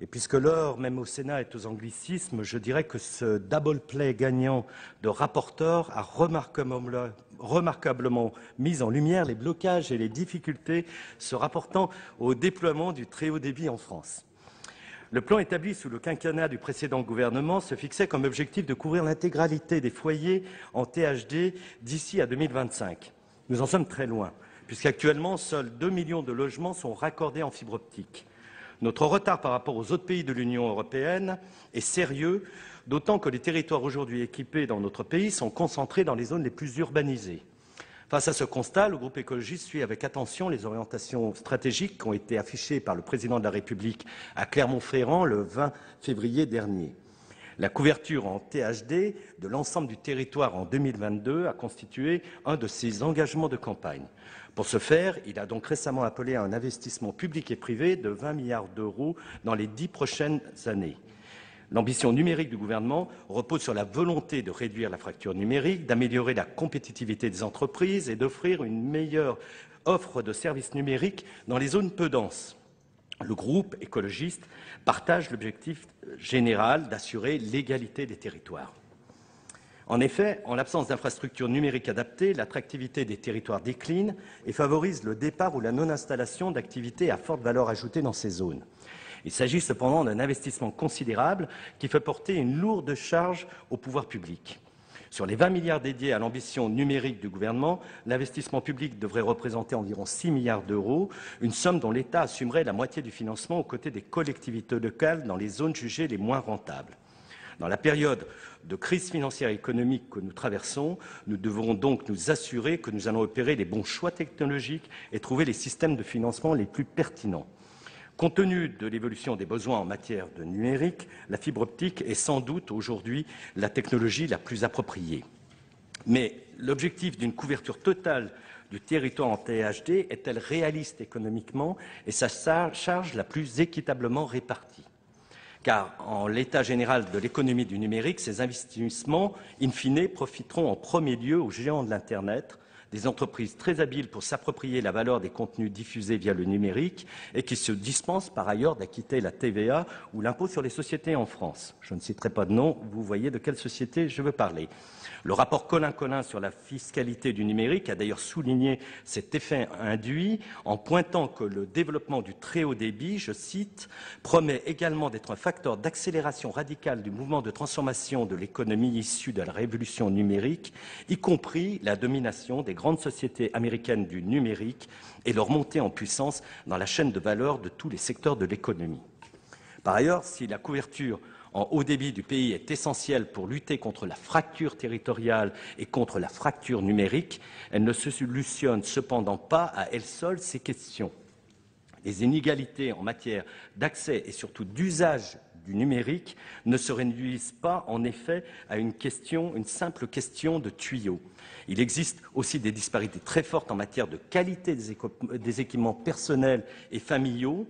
Et puisque l'heure, même au Sénat, est aux anglicismes, je dirais que ce double play gagnant de rapporteurs a remarquablement mis en lumière les blocages et les difficultés se rapportant au déploiement du très haut débit en France. Le plan établi sous le quinquennat du précédent gouvernement se fixait comme objectif de couvrir l'intégralité des foyers en THD d'ici à 2025. Nous en sommes très loin, puisqu'actuellement, seuls 2 millions de logements sont raccordés en fibre optique. Notre retard par rapport aux autres pays de l'Union européenne est sérieux, d'autant que les territoires aujourd'hui équipés dans notre pays sont concentrés dans les zones les plus urbanisées. Face à ce constat, le groupe écologiste suit avec attention les orientations stratégiques qui ont été affichées par le président de la République à Clermont-Ferrand le 20 février dernier. La couverture en THD de l'ensemble du territoire en 2022 a constitué un de ses engagements de campagne. Pour ce faire, il a donc récemment appelé à un investissement public et privé de 20 milliards d'euros dans les 10 prochaines années. L'ambition numérique du gouvernement repose sur la volonté de réduire la fracture numérique, d'améliorer la compétitivité des entreprises et d'offrir une meilleure offre de services numériques dans les zones peu denses. Le groupe écologiste partage l'objectif général d'assurer l'égalité des territoires. En effet, en l'absence d'infrastructures numériques adaptées, l'attractivité des territoires décline et favorise le départ ou la non-installation d'activités à forte valeur ajoutée dans ces zones. Il s'agit cependant d'un investissement considérable qui fait porter une lourde charge au pouvoir public. Sur les 20 milliards dédiés à l'ambition numérique du gouvernement, l'investissement public devrait représenter environ 6 milliards d'euros, une somme dont l'État assumerait la moitié du financement aux côtés des collectivités locales dans les zones jugées les moins rentables. Dans la période de crise financière et économique que nous traversons, nous devrons donc nous assurer que nous allons opérer les bons choix technologiques et trouver les systèmes de financement les plus pertinents. Compte tenu de l'évolution des besoins en matière de numérique, la fibre optique est sans doute aujourd'hui la technologie la plus appropriée. Mais l'objectif d'une couverture totale du territoire en THD est-elle réaliste économiquement et sa charge la plus équitablement répartie? Car en l'état général de l'économie du numérique, ces investissements, in fine, profiteront en premier lieu aux géants de l'Internet, des entreprises très habiles pour s'approprier la valeur des contenus diffusés via le numérique et qui se dispensent par ailleurs d'acquitter la TVA ou l'impôt sur les sociétés en France. Je ne citerai pas de nom, vous voyez de quelle société je veux parler. Le rapport Collin-Collin sur la fiscalité du numérique a d'ailleurs souligné cet effet induit en pointant que le développement du très haut débit, je cite, promet également d'être un facteur d'accélération radicale du mouvement de transformation de l'économie issue de la révolution numérique, y compris la domination des grandes sociétés américaines du numérique et leur montée en puissance dans la chaîne de valeur de tous les secteurs de l'économie. Par ailleurs, si la couverture en haut débit du pays est essentielle pour lutter contre la fracture territoriale et contre la fracture numérique, elle ne se solutionne cependant pas à elle seule ces questions. Les inégalités en matière d'accès et surtout d'usage du numérique ne se réduisent pas en effet à une simple question de tuyaux. Il existe aussi des disparités très fortes en matière de qualité des équipements personnels et familiaux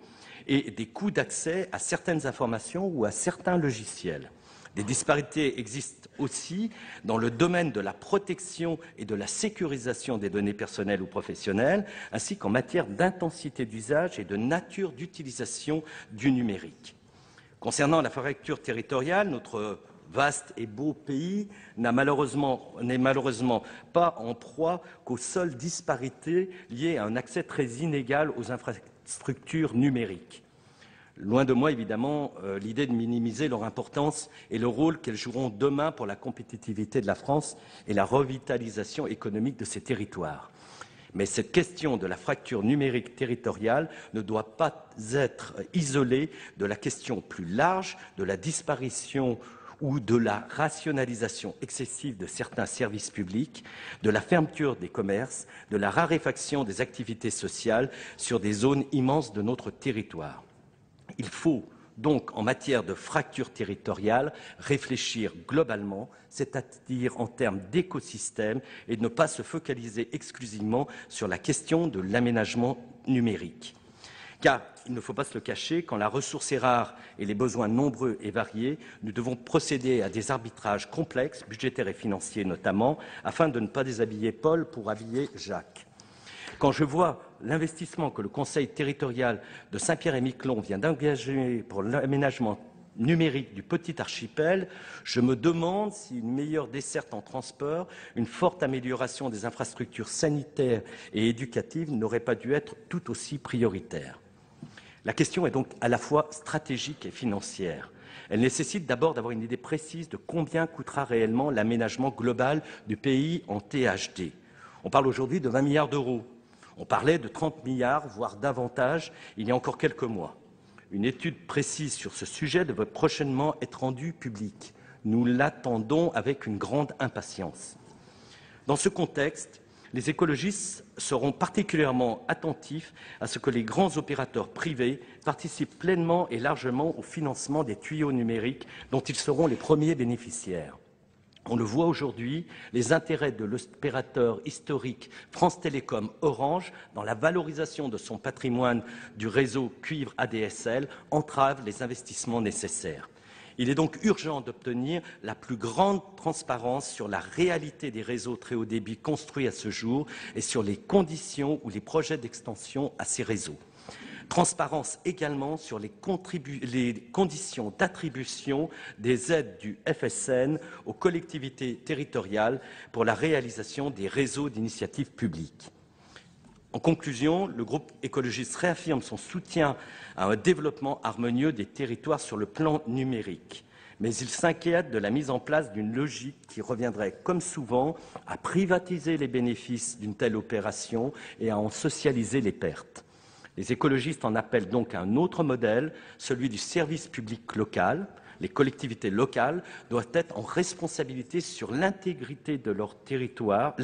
et des coûts d'accès à certaines informations ou à certains logiciels. Des disparités existent aussi dans le domaine de la protection et de la sécurisation des données personnelles ou professionnelles, ainsi qu'en matière d'intensité d'usage et de nature d'utilisation du numérique. Concernant la fracture territoriale, notre vaste et beau pays n'est malheureusement pas en proie qu'aux seules disparités liées à un accès très inégal aux infrastructures numériques. Loin de moi, évidemment, l'idée de minimiser leur importance et le rôle qu'elles joueront demain pour la compétitivité de la France et la revitalisation économique de ces territoires. Mais cette question de la fracture numérique territoriale ne doit pas être isolée de la question plus large de la disparition ou de la rationalisation excessive de certains services publics, de la fermeture des commerces, de la raréfaction des activités sociales sur des zones immenses de notre territoire. Il faut donc, en matière de fracture territoriale, réfléchir globalement, c'est-à-dire en termes d'écosystème, et ne pas se focaliser exclusivement sur la question de l'aménagement numérique. Car, il ne faut pas se le cacher, quand la ressource est rare et les besoins nombreux et variés, nous devons procéder à des arbitrages complexes, budgétaires et financiers notamment, afin de ne pas déshabiller Paul pour habiller Jacques. Quand je vois l'investissement que le Conseil territorial de Saint-Pierre-et-Miquelon vient d'engager pour l'aménagement numérique du petit archipel, je me demande si une meilleure desserte en transport, une forte amélioration des infrastructures sanitaires et éducatives n'auraient pas dû être tout aussi prioritaires. La question est donc à la fois stratégique et financière. Elle nécessite d'abord d'avoir une idée précise de combien coûtera réellement l'aménagement global du pays en THD. On parle aujourd'hui de 20 milliards d'euros. On parlait de 30 milliards, voire davantage, il y a encore quelques mois. Une étude précise sur ce sujet devrait prochainement être rendue publique. Nous l'attendons avec une grande impatience. Dans ce contexte, les écologistes seront particulièrement attentifs à ce que les grands opérateurs privés participent pleinement et largement au financement des tuyaux numériques dont ils seront les premiers bénéficiaires. On le voit aujourd'hui, les intérêts de l'opérateur historique France Télécom Orange dans la valorisation de son patrimoine du réseau cuivre ADSL entravent les investissements nécessaires. Il est donc urgent d'obtenir la plus grande transparence sur la réalité des réseaux très haut débit construits à ce jour et sur les conditions ou les projets d'extension à ces réseaux. Transparence également sur les conditions d'attribution des aides du FSN aux collectivités territoriales pour la réalisation des réseaux d'initiative publique. En conclusion, le groupe écologiste réaffirme son soutien à un développement harmonieux des territoires sur le plan numérique. Mais il s'inquiète de la mise en place d'une logique qui reviendrait, comme souvent, à privatiser les bénéfices d'une telle opération et à en socialiser les pertes. Les écologistes en appellent donc à un autre modèle, celui du service public local. Les collectivités locales doivent être en responsabilité sur l'intégralité de leur territoire,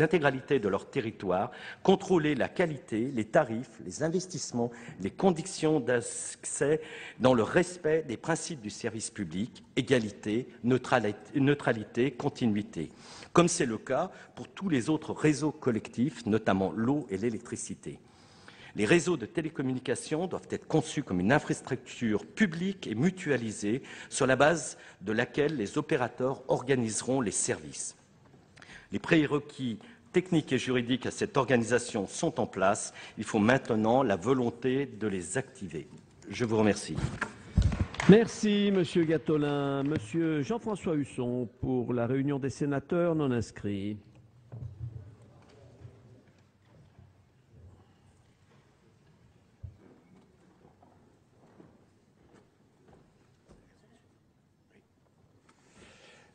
contrôler la qualité, les tarifs, les investissements, les conditions d'accès dans le respect des principes du service public, égalité, neutralité, continuité, comme c'est le cas pour tous les autres réseaux collectifs, notamment l'eau et l'électricité. Les réseaux de télécommunications doivent être conçus comme une infrastructure publique et mutualisée sur la base de laquelle les opérateurs organiseront les services. Les prérequis techniques et juridiques à cette organisation sont en place. Il faut maintenant la volonté de les activer. Je vous remercie. Merci, Monsieur Gattolin. Monsieur Jean-François Husson, pour la réunion des sénateurs non inscrits.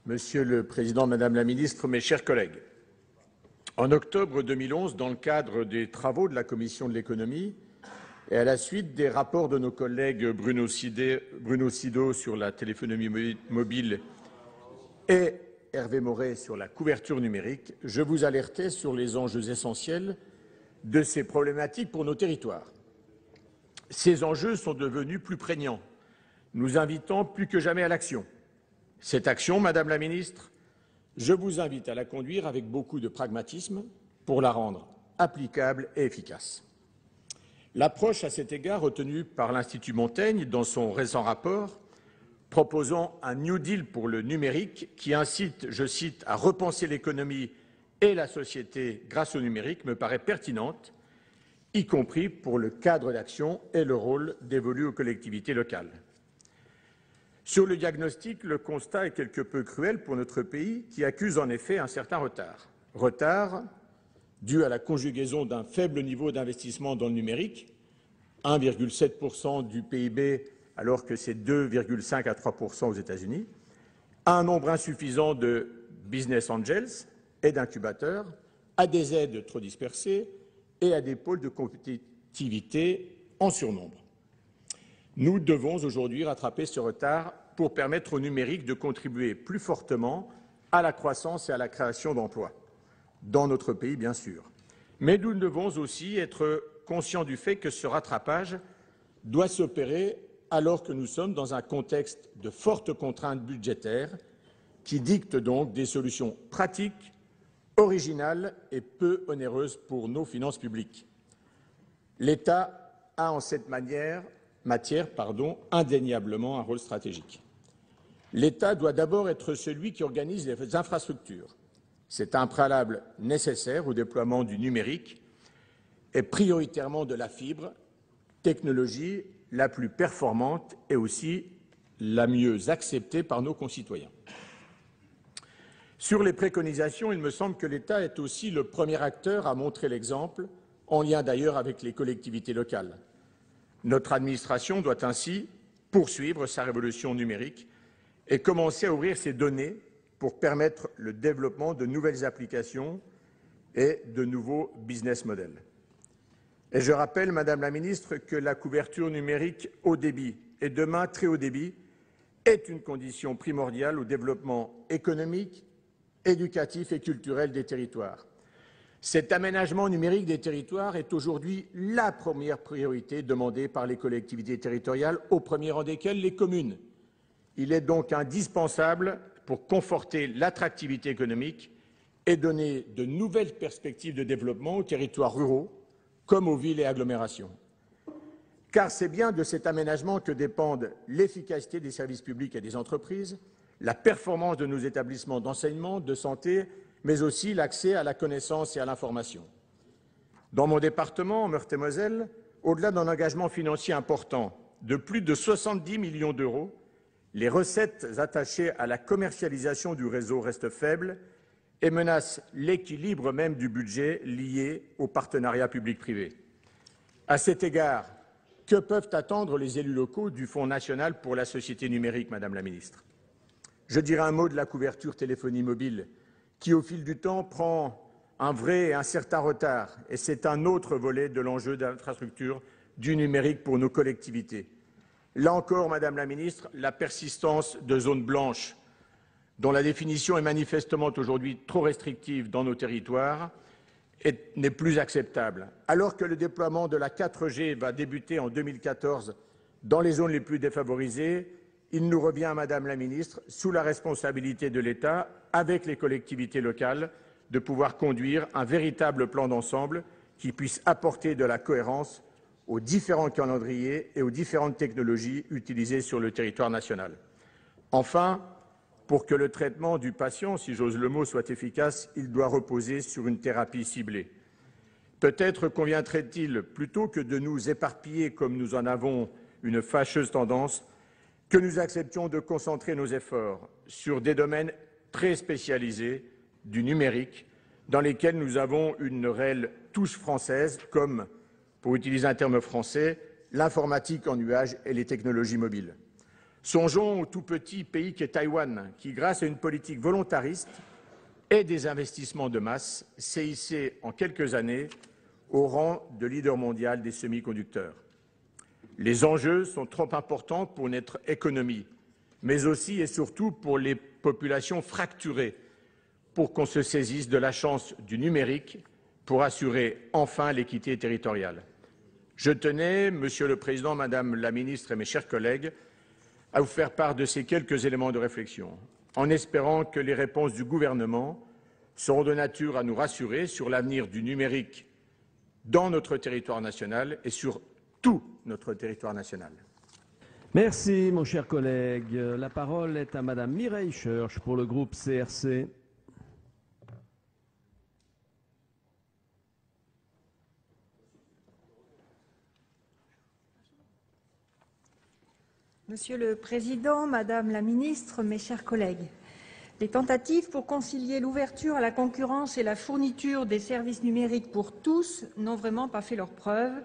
Monsieur le Président, Madame la Ministre, mes chers collègues, en octobre 2011, dans le cadre des travaux de la Commission de l'économie et à la suite des rapports de nos collègues Bruno Sido sur la téléphonie mobile et Hervé Maurey sur la couverture numérique, je vous alertais sur les enjeux essentiels de ces problématiques pour nos territoires. Ces enjeux sont devenus plus prégnants, nous invitant plus que jamais à l'action. Cette action, Madame la Ministre, je vous invite à la conduire avec beaucoup de pragmatisme pour la rendre applicable et efficace. L'approche à cet égard retenue par l'Institut Montaigne dans son récent rapport proposant un New Deal pour le numérique qui incite, je cite, à repenser l'économie et la société grâce au numérique me paraît pertinente, y compris pour le cadre d'action et le rôle dévolu aux collectivités locales. Sur le diagnostic, le constat est quelque peu cruel pour notre pays qui accuse en effet un certain retard. Retard dû à la conjugaison d'un faible niveau d'investissement dans le numérique, 1,7% du PIB alors que c'est 2,5 à 3% aux États-Unis, à un nombre insuffisant de business angels et d'incubateurs, à des aides trop dispersées et à des pôles de compétitivité en surnombre. Nous devons aujourd'hui rattraper ce retard pour permettre au numérique de contribuer plus fortement à la croissance et à la création d'emplois, dans notre pays bien sûr. Mais nous devons aussi être conscients du fait que ce rattrapage doit s'opérer alors que nous sommes dans un contexte de fortes contraintes budgétaires qui dictent donc des solutions pratiques, originales et peu onéreuses pour nos finances publiques. L'État a en cette matière, indéniablement un rôle stratégique. L'État doit d'abord être celui qui organise les infrastructures. C'est un préalable nécessaire au déploiement du numérique et prioritairement de la fibre, technologie la plus performante et aussi la mieux acceptée par nos concitoyens. Sur les préconisations, il me semble que l'État est aussi le premier acteur à montrer l'exemple, en lien d'ailleurs avec les collectivités locales. Notre administration doit ainsi poursuivre sa révolution numérique et commencer à ouvrir ses données pour permettre le développement de nouvelles applications et de nouveaux business models. Et je rappelle, Madame la Ministre, que la couverture numérique haut débit et demain très haut débit est une condition primordiale au développement économique, éducatif et culturel des territoires. Cet aménagement numérique des territoires est aujourd'hui la première priorité demandée par les collectivités territoriales, au premier rang desquelles les communes. Il est donc indispensable pour conforter l'attractivité économique et donner de nouvelles perspectives de développement aux territoires ruraux comme aux villes et agglomérations. Car c'est bien de cet aménagement que dépendent l'efficacité des services publics et des entreprises, la performance de nos établissements d'enseignement, de santé, mais aussi l'accès à la connaissance et à l'information. Dans mon département, en Meurthe-et-Moselle, au-delà d'un engagement financier important de plus de 70 millions d'euros, les recettes attachées à la commercialisation du réseau restent faibles et menacent l'équilibre même du budget lié au partenariat public-privé. À cet égard, que peuvent attendre les élus locaux du Fonds national pour la société numérique, Madame la Ministre? Je dirai un mot de la couverture téléphonie mobile, qui au fil du temps prend un vrai et un certain retard, et c'est un autre volet de l'enjeu d'infrastructure du numérique pour nos collectivités. Là encore, Madame la Ministre, la persistance de zones blanches, dont la définition est manifestement aujourd'hui trop restrictive dans nos territoires, n'est plus acceptable. Alors que le déploiement de la 4G va débuter en 2014 dans les zones les plus défavorisées, il nous revient, Madame la Ministre, sous la responsabilité de l'État, avec les collectivités locales, de pouvoir conduire un véritable plan d'ensemble qui puisse apporter de la cohérence aux différents calendriers et aux différentes technologies utilisées sur le territoire national. Enfin, pour que le traitement du patient, si j'ose le mot, soit efficace, il doit reposer sur une thérapie ciblée. Peut-être conviendrait-il, plutôt que de nous éparpiller comme nous en avons une fâcheuse tendance, que nous acceptions de concentrer nos efforts sur des domaines très spécialisés du numérique, dans lesquels nous avons une réelle touche française, comme, pour utiliser un terme français, l'informatique en nuage et les technologies mobiles. Songeons au tout petit pays qu'est Taïwan, qui, grâce à une politique volontariste et des investissements de masse, s'est hissé en quelques années au rang de leader mondial des semi-conducteurs. Les enjeux sont trop importants pour notre économie, mais aussi et surtout pour les populations fracturées, pour qu'on se saisisse de la chance du numérique pour assurer enfin l'équité territoriale. Je tenais, Monsieur le Président, Madame la Ministre et mes chers collègues, à vous faire part de ces quelques éléments de réflexion, en espérant que les réponses du gouvernement seront de nature à nous rassurer sur l'avenir du numérique dans notre territoire national et sur tout notre territoire national. Merci, mon cher collègue. La parole est à Madame Mireille Schurch pour le groupe CRC. Monsieur le Président, Madame la Ministre, mes chers collègues, les tentatives pour concilier l'ouverture à la concurrence et la fourniture des services numériques pour tous n'ont vraiment pas fait leurs preuves.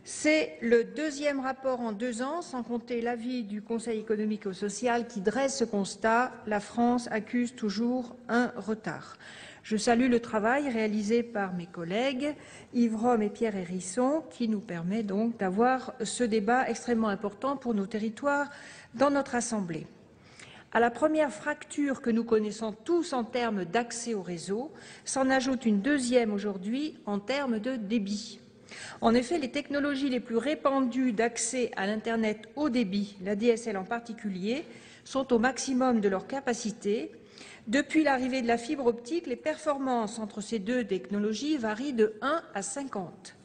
C'est le deuxième rapport en 2 ans, sans compter l'avis du Conseil économique et social qui dresse ce constat. La France accuse toujours un retard. Je salue le travail réalisé par mes collègues Yves Rome et Pierre Hérisson, qui nous permet donc d'avoir ce débat extrêmement important pour nos territoires dans notre Assemblée. À la première fracture que nous connaissons tous en termes d'accès au réseau, s'en ajoute une deuxième aujourd'hui en termes de débit. En effet, les technologies les plus répandues d'accès à l'Internet haut débit, la DSL en particulier, sont au maximum de leur capacité. Depuis l'arrivée de la fibre optique, les performances entre ces deux technologies varient de 1 à 50.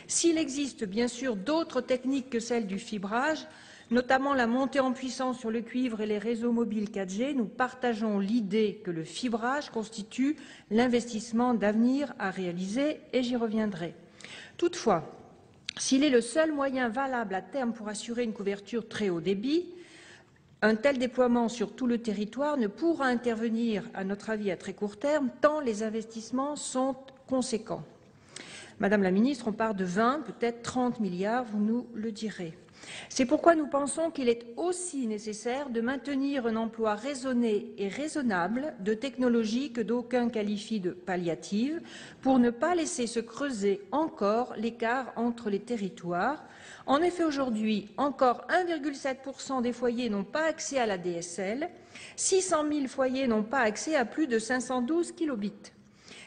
S'il existe bien sûr d'autres techniques que celles du fibrage, notamment la montée en puissance sur le cuivre et les réseaux mobiles 4G, nous partageons l'idée que le fibrage constitue l'investissement d'avenir à réaliser, et j'y reviendrai. Toutefois, s'il est le seul moyen valable à terme pour assurer une couverture très haut débit, un tel déploiement sur tout le territoire ne pourra intervenir, à notre avis, à très court terme, tant les investissements sont conséquents. Madame la ministre, on part de 20, peut-être 30 milliards, vous nous le direz. C'est pourquoi nous pensons qu'il est aussi nécessaire de maintenir un emploi raisonné et raisonnable de technologies que d'aucuns qualifient de palliatives, pour ne pas laisser se creuser encore l'écart entre les territoires. En effet, aujourd'hui, encore 1,7% des foyers n'ont pas accès à la DSL, 600 000 foyers n'ont pas accès à plus de 512 kilobits.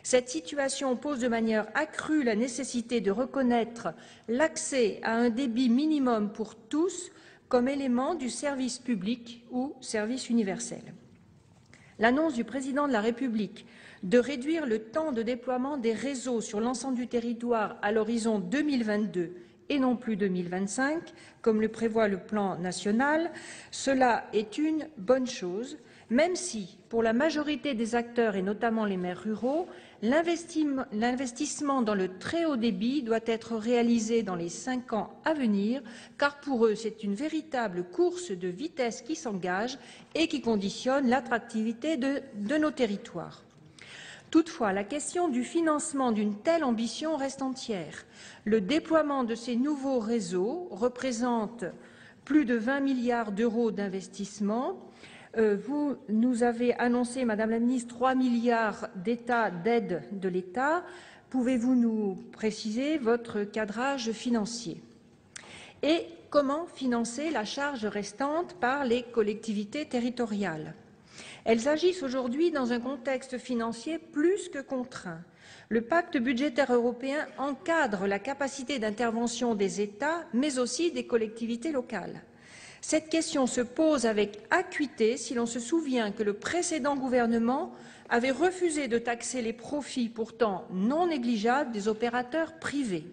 Cette situation pose de manière accrue la nécessité de reconnaître l'accès à un débit minimum pour tous comme élément du service public ou service universel. L'annonce du Président de la République de réduire le temps de déploiement des réseaux sur l'ensemble du territoire à l'horizon 2022 et non plus 2025, comme le prévoit le plan national, cela est une bonne chose, même si, pour la majorité des acteurs et notamment les maires ruraux, l'investissement dans le très haut débit doit être réalisé dans les 5 ans à venir, car pour eux, c'est une véritable course de vitesse qui s'engage et qui conditionne l'attractivité de nos territoires. Toutefois, la question du financement d'une telle ambition reste entière. Le déploiement de ces nouveaux réseaux représente plus de 20 milliards d'euros d'investissement. Vous nous avez annoncé, Madame la Ministre, 3 milliards d'aide de l'État. Pouvez-vous nous préciser votre cadrage financier? Et comment financer la charge restante par les collectivités territoriales? Elles agissent aujourd'hui dans un contexte financier plus que contraint. Le pacte budgétaire européen encadre la capacité d'intervention des États, mais aussi des collectivités locales. Cette question se pose avec acuité si l'on se souvient que le précédent gouvernement avait refusé de taxer les profits pourtant non négligeables des opérateurs privés.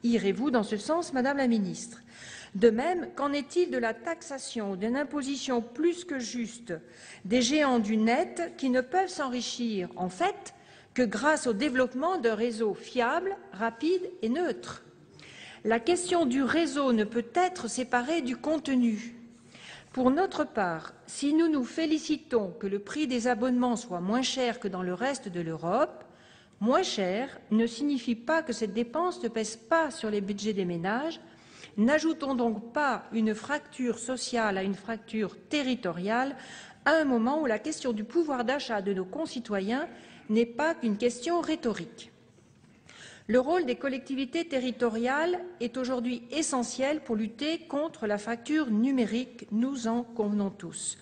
Irez-vous dans ce sens, Madame la Ministre? De même, qu'en est-il de la taxation ou d'une imposition plus que juste des géants du net qui ne peuvent s'enrichir, en fait, que grâce au développement d'un réseau fiable, rapide et neutre? La question du réseau ne peut être séparée du contenu. Pour notre part, si nous nous félicitons que le prix des abonnements soit moins cher que dans le reste de l'Europe, moins cher ne signifie pas que cette dépense ne pèse pas sur les budgets des ménages. N'ajoutons donc pas une fracture sociale à une fracture territoriale à un moment où la question du pouvoir d'achat de nos concitoyens n'est pas qu'une question rhétorique. Le rôle des collectivités territoriales est aujourd'hui essentiel pour lutter contre la fracture numérique, nous en convenons tous.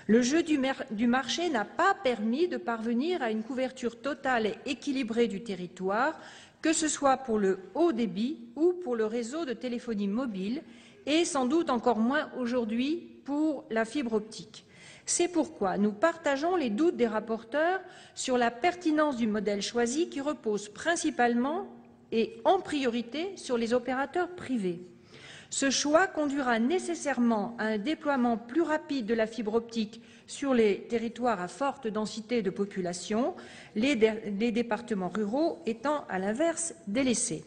Le jeu du marché n'a pas permis de parvenir à une couverture totale et équilibrée du territoire, que ce soit pour le haut débit ou pour le réseau de téléphonie mobile, et sans doute encore moins aujourd'hui pour la fibre optique. C'est pourquoi nous partageons les doutes des rapporteurs sur la pertinence du modèle choisi qui repose principalement et en priorité sur les opérateurs privés. Ce choix conduira nécessairement à un déploiement plus rapide de la fibre optique sur les territoires à forte densité de population, les départements ruraux étant à l'inverse délaissés.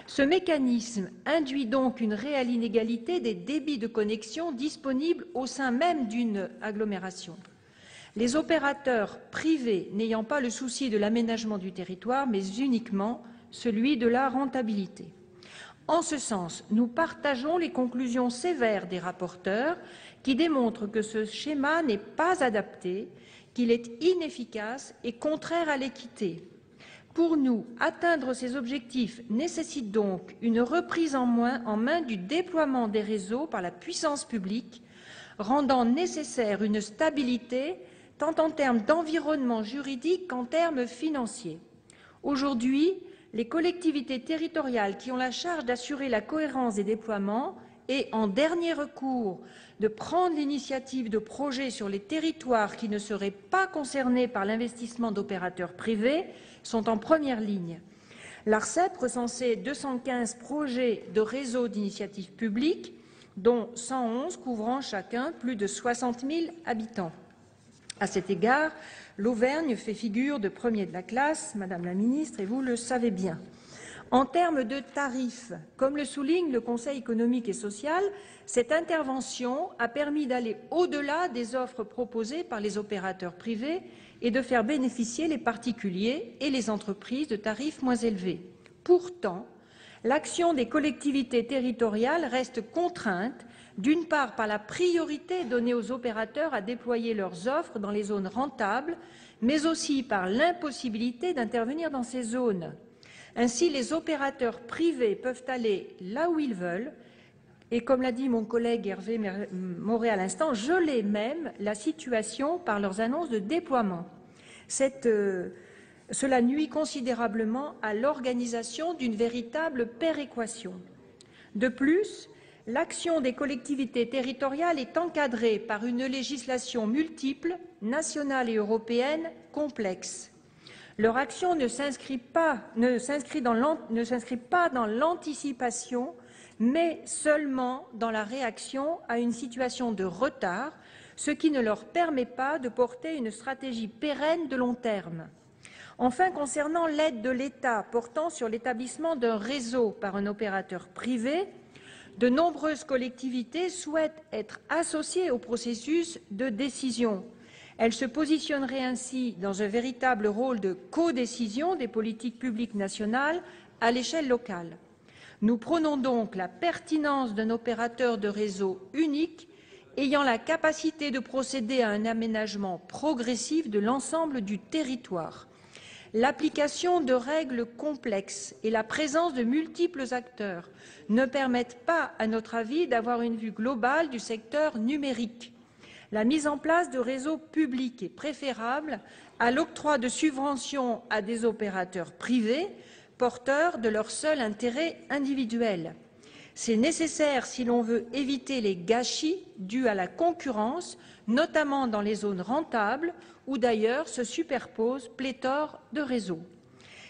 Ce mécanisme induit donc une réelle inégalité des débits de connexion disponibles au sein même d'une agglomération. Les opérateurs privés n'ayant pas le souci de l'aménagement du territoire, mais uniquement celui de la rentabilité. En ce sens, nous partageons les conclusions sévères des rapporteurs qui démontrent que ce schéma n'est pas adapté, qu'il est inefficace et contraire à l'équité. Pour nous, atteindre ces objectifs nécessite donc une reprise en main du déploiement des réseaux par la puissance publique, rendant nécessaire une stabilité tant en termes d'environnement juridique qu'en termes financiers. Aujourd'hui, les collectivités territoriales qui ont la charge d'assurer la cohérence des déploiements et, en dernier recours, de prendre l'initiative de projets sur les territoires qui ne seraient pas concernés par l'investissement d'opérateurs privés sont en première ligne. L'ARCEP recensait 215 projets de réseaux d'initiative publique, dont 111 couvrant chacun plus de 60 000 habitants. À cet égard, l'Auvergne fait figure de premier de la classe, Madame la Ministre, et vous le savez bien. En termes de tarifs, comme le souligne le Conseil économique et social, cette intervention a permis d'aller au-delà des offres proposées par les opérateurs privés et de faire bénéficier les particuliers et les entreprises de tarifs moins élevés. Pourtant, l'action des collectivités territoriales reste contrainte, d'une part par la priorité donnée aux opérateurs à déployer leurs offres dans les zones rentables, mais aussi par l'impossibilité d'intervenir dans ces zones. Ainsi, les opérateurs privés peuvent aller là où ils veulent, et comme l'a dit mon collègue Hervé Maurey à l'instant, geler même la situation par leurs annonces de déploiement. Cela nuit considérablement à l'organisation d'une véritable péréquation. De plus, l'action des collectivités territoriales est encadrée par une législation multiple, nationale et européenne, complexe. Leur action ne s'inscrit pas dans l'anticipation, mais seulement dans la réaction à une situation de retard, ce qui ne leur permet pas de porter une stratégie pérenne de long terme. Enfin, concernant l'aide de l'État portant sur l'établissement d'un réseau par un opérateur privé, de nombreuses collectivités souhaitent être associées au processus de décision. Elles se positionneraient ainsi dans un véritable rôle de codécision des politiques publiques nationales à l'échelle locale. Nous prônons donc la pertinence d'un opérateur de réseau unique ayant la capacité de procéder à un aménagement progressif de l'ensemble du territoire. L'application de règles complexes et la présence de multiples acteurs ne permettent pas, à notre avis, d'avoir une vue globale du secteur numérique. La mise en place de réseaux publics est préférable à l'octroi de subventions à des opérateurs privés porteurs de leur seul intérêt individuel. C'est nécessaire si l'on veut éviter les gâchis dus à la concurrence, notamment dans les zones rentables, où d'ailleurs se superposent pléthore de réseaux.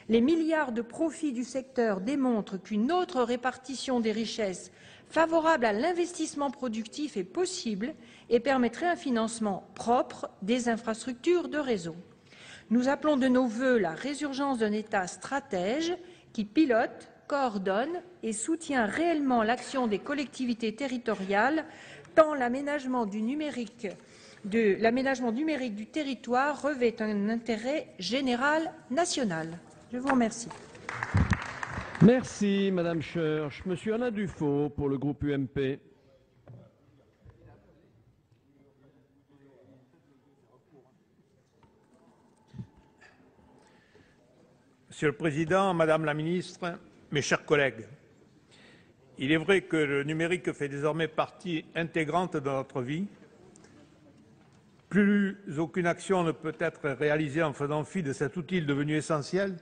Les milliards de profits du secteur démontrent qu'une autre répartition des richesses favorable à l'investissement productif est possible et permettrait un financement propre des infrastructures de réseau. Nous appelons de nos vœux la résurgence d'un État stratège qui pilote, coordonne et soutient réellement l'action des collectivités territoriales, tant l'aménagement numérique du territoire revêt un intérêt général national. Je vous remercie. Merci, Madame Schörch. Monsieur Alain Dufaux, pour le groupe UMP. Monsieur le Président, Madame la Ministre, mes chers collègues, il est vrai que le numérique fait désormais partie intégrante de notre vie. Plus aucune action ne peut être réalisée en faisant fi de cet outil devenu essentiel,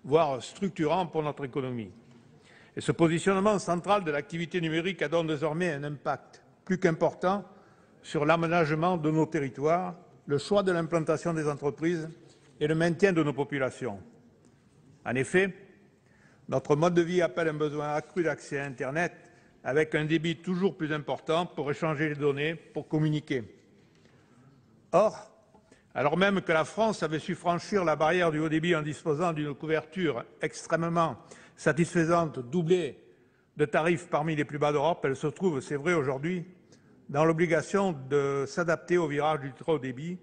voire structurant pour notre économie. Et ce positionnement central de l'activité numérique a donc désormais un impact plus qu'important sur l'aménagement de nos territoires, le choix de l'implantation des entreprises et le maintien de nos populations. En effet, notre mode de vie appelle un besoin accru d'accès à Internet avec un débit toujours plus important pour échanger les données, pour communiquer. Or, alors même que la France avait su franchir la barrière du haut débit en disposant d'une couverture extrêmement satisfaisante, doublée de tarifs parmi les plus bas d'Europe, elle se trouve, c'est vrai aujourd'hui, dans l'obligation de s'adapter au virage du très haut débit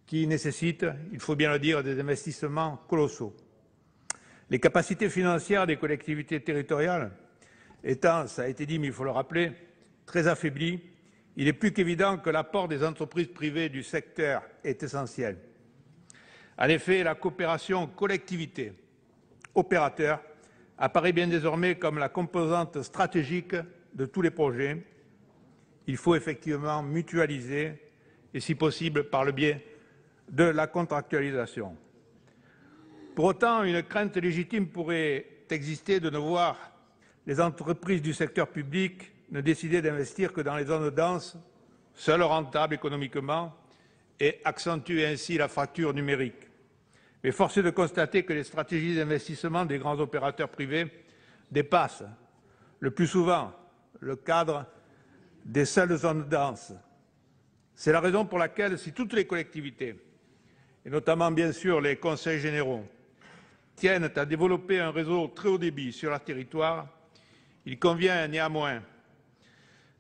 qui nécessite, il faut bien le dire, des investissements colossaux. Les capacités financières des collectivités territoriales étant, ça a été dit mais il faut le rappeler, très affaiblies, il est plus qu'évident que l'apport des entreprises privées du secteur est essentiel. En effet, la coopération collectivité-opérateur apparaît bien désormais comme la composante stratégique de tous les projets. Il faut effectivement mutualiser, et si possible par le biais de la contractualisation. Pour autant, une crainte légitime pourrait exister de ne voir les entreprises du secteur public ne décider d'investir que dans les zones denses, seules rentables économiquement, et accentuer ainsi la fracture numérique. Mais force est de constater que les stratégies d'investissement des grands opérateurs privés dépassent le plus souvent le cadre des seules zones denses. C'est la raison pour laquelle, si toutes les collectivités, et notamment bien sûr les conseils généraux, tiennent à développer un réseau très haut débit sur leur territoire, il convient néanmoins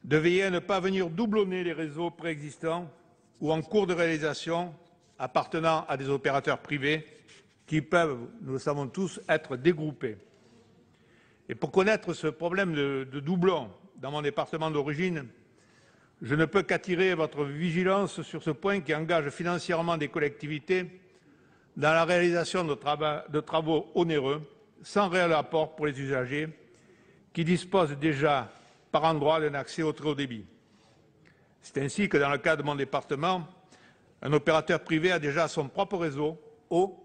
de veiller à ne pas venir doublonner les réseaux préexistants ou en cours de réalisation appartenant à des opérateurs privés qui peuvent, nous le savons tous, être dégroupés. Et pour connaître ce problème de doublons dans mon département d'origine, je ne peux qu'attirer votre vigilance sur ce point qui engage financièrement des collectivités dans la réalisation de travaux onéreux, sans réel apport pour les usagers, qui disposent déjà par endroits d'un accès au très haut débit. C'est ainsi que, dans le cas de mon département, un opérateur privé a déjà son propre réseau haut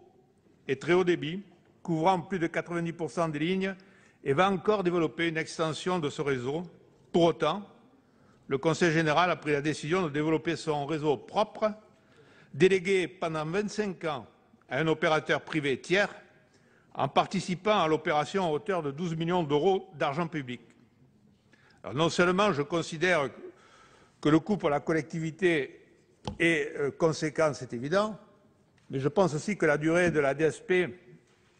et très haut débit, couvrant plus de 90% des lignes, et va encore développer une extension de ce réseau. Pour autant, le Conseil général a pris la décision de développer son réseau propre, délégué pendant 25 ans à un opérateur privé tiers, en participant à l'opération à hauteur de 12 millions d'euros d'argent public. Alors, non seulement je considère que le coût pour la collectivité est conséquent, c'est évident, mais je pense aussi que la durée de la DSP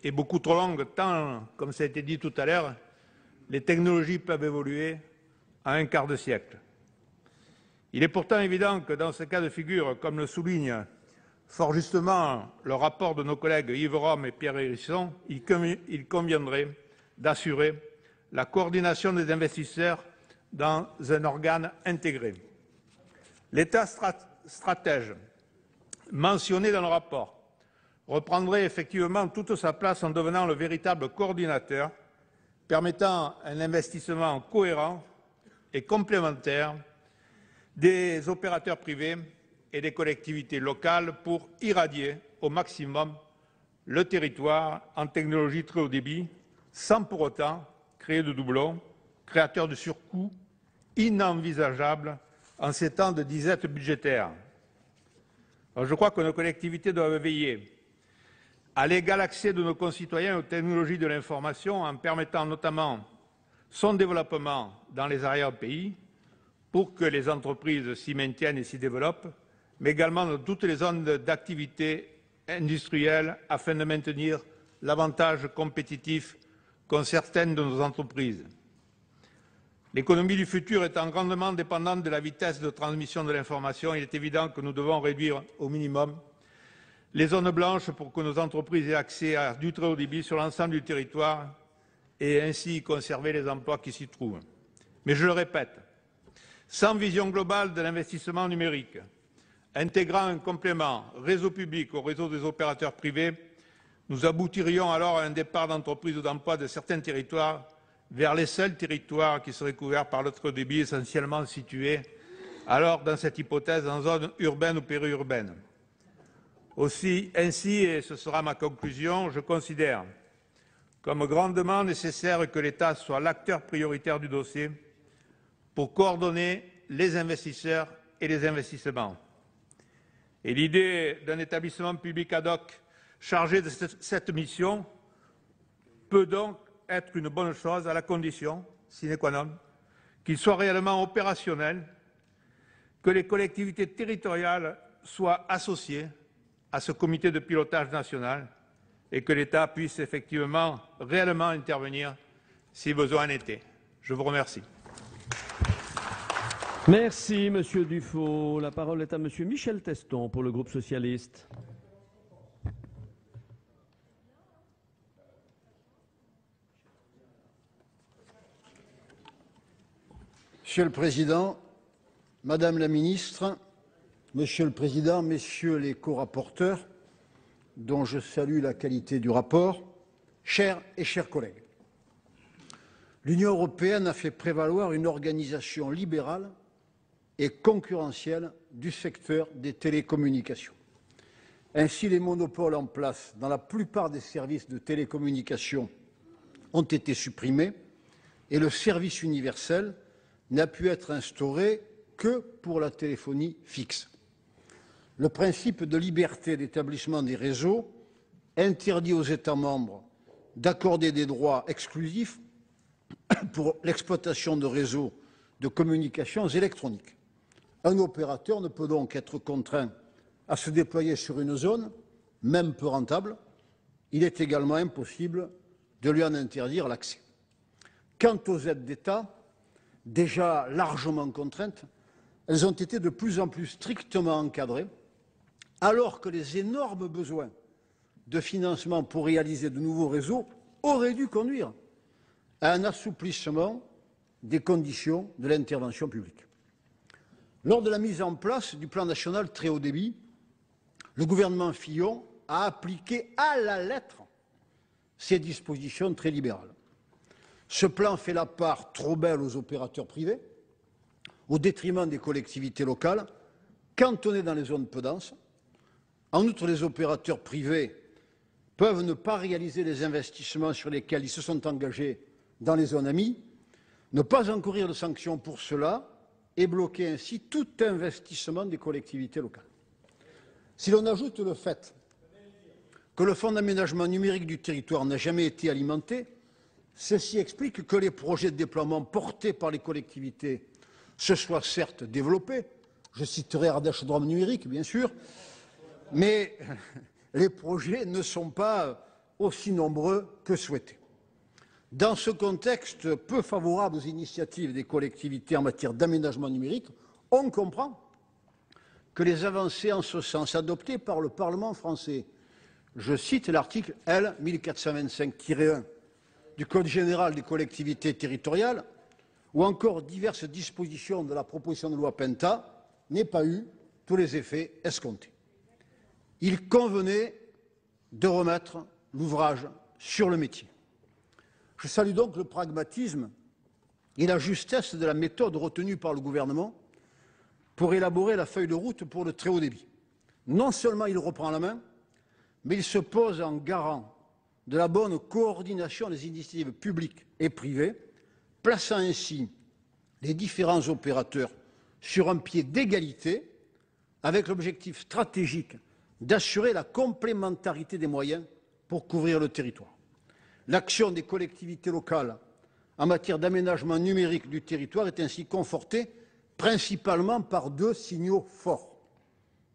est beaucoup trop longue, tant, comme ça a été dit tout à l'heure, les technologies peuvent évoluer en un quart de siècle. Il est pourtant évident que dans ce cas de figure, comme le souligne fort justement le rapport de nos collègues Yves Rome et Pierre Hérisson, il conviendrait d'assurer la coordination des investisseurs dans un organe intégré. L'État stratège mentionné dans le rapport reprendrait effectivement toute sa place en devenant le véritable coordinateur, permettant un investissement cohérent et complémentaire des opérateurs privés et des collectivités locales pour irradier au maximum le territoire en technologie très haut débit, sans pour autant créer de doublons, créateurs de surcoûts inenvisageables en ces temps de disette budgétaire. Alors, je crois que nos collectivités doivent veiller à l'égal accès de nos concitoyens aux technologies de l'information en permettant notamment son développement dans les arrière-pays pour que les entreprises s'y maintiennent et s'y développent, mais également dans toutes les zones d'activité industrielle afin de maintenir l'avantage compétitif qu'ont certaines de nos entreprises. L'économie du futur étant grandement dépendante de la vitesse de transmission de l'information, il est évident que nous devons réduire au minimum les zones blanches pour que nos entreprises aient accès à du très haut débit sur l'ensemble du territoire et ainsi conserver les emplois qui s'y trouvent. Mais je le répète, sans vision globale de l'investissement numérique, intégrant un complément réseau public au réseau des opérateurs privés, nous aboutirions alors à un départ d'entreprises ou d'emplois de certains territoires vers les seuls territoires qui seraient couverts par le très haut débit, essentiellement situés, alors dans cette hypothèse, en zone urbaine ou périurbaine. Ainsi, et ce sera ma conclusion, je considère comme grandement nécessaire que l'État soit l'acteur prioritaire du dossier pour coordonner les investisseurs et les investissements. Et l'idée d'un établissement public ad hoc chargé de cette mission peut donc être une bonne chose à la condition, sine qua non, qu'il soit réellement opérationnel, que les collectivités territoriales soient associées à ce comité de pilotage national et que l'État puisse effectivement réellement intervenir si besoin en était. Je vous remercie. Merci, Monsieur Dufaux. La parole est à Monsieur Michel Teston pour le groupe socialiste. Monsieur le Président, Madame la Ministre, Monsieur le Président, Messieurs les co-rapporteurs, dont je salue la qualité du rapport, chers collègues, l'Union européenne a fait prévaloir une organisation libérale et concurrentielle du secteur des télécommunications. Ainsi, les monopoles en place dans la plupart des services de télécommunications ont été supprimés et le service universel n'a pu être instauré que pour la téléphonie fixe. Le principe de liberté d'établissement des réseaux interdit aux États membres d'accorder des droits exclusifs pour l'exploitation de réseaux de communications électroniques. Un opérateur ne peut donc être contraint à se déployer sur une zone, même peu rentable. Il est également impossible de lui en interdire l'accès. Quant aux aides d'État, déjà largement contraintes, elles ont été de plus en plus strictement encadrées, alors que les énormes besoins de financement pour réaliser de nouveaux réseaux auraient dû conduire à un assouplissement des conditions de l'intervention publique. Lors de la mise en place du plan national très haut débit, le gouvernement Fillon a appliqué à la lettre ces dispositions très libérales. Ce plan fait la part trop belle aux opérateurs privés, au détriment des collectivités locales, cantonnées dans les zones peu denses. En outre, les opérateurs privés peuvent ne pas réaliser les investissements sur lesquels ils se sont engagés dans les zones AMI, ne pas encourir de sanctions pour cela et bloquer ainsi tout investissement des collectivités locales. Si l'on ajoute le fait que le fonds d'aménagement numérique du territoire n'a jamais été alimenté, ceci explique que les projets de déploiement portés par les collectivités se soient certes développés. Je citerai Ardèche Drôme numérique, bien sûr, mais les projets ne sont pas aussi nombreux que souhaité. Dans ce contexte peu favorable aux initiatives des collectivités en matière d'aménagement numérique, on comprend que les avancées en ce sens adoptées par le Parlement français, je cite l'article L. 1425-1 du Code général des collectivités territoriales, ou encore diverses dispositions de la proposition de loi Penta, n'aient pas eu tous les effets escomptés. Il convenait de remettre l'ouvrage sur le métier. Je salue donc le pragmatisme et la justesse de la méthode retenue par le gouvernement pour élaborer la feuille de route pour le très haut débit. Non seulement il reprend la main, mais il se pose en garant de la bonne coordination des initiatives publiques et privées, plaçant ainsi les différents opérateurs sur un pied d'égalité, avec l'objectif stratégique d'assurer la complémentarité des moyens pour couvrir le territoire. L'action des collectivités locales en matière d'aménagement numérique du territoire est ainsi confortée principalement par deux signaux forts.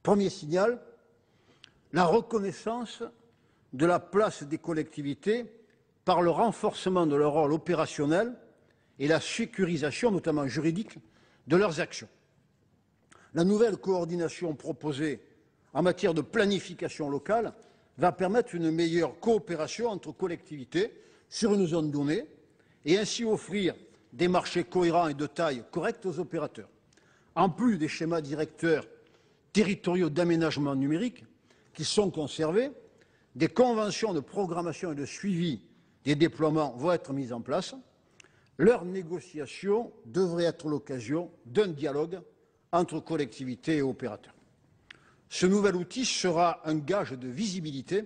Premier signal, la reconnaissance de la place des collectivités par le renforcement de leur rôle opérationnel et la sécurisation, notamment juridique, de leurs actions. La nouvelle coordination proposée en matière de planification locale va permettre une meilleure coopération entre collectivités sur une zone donnée et ainsi offrir des marchés cohérents et de taille correcte aux opérateurs. En plus des schémas directeurs territoriaux d'aménagement numérique qui sont conservés, des conventions de programmation et de suivi des déploiements vont être mises en place. Leur négociation devrait être l'occasion d'un dialogue entre collectivités et opérateurs. Ce nouvel outil sera un gage de visibilité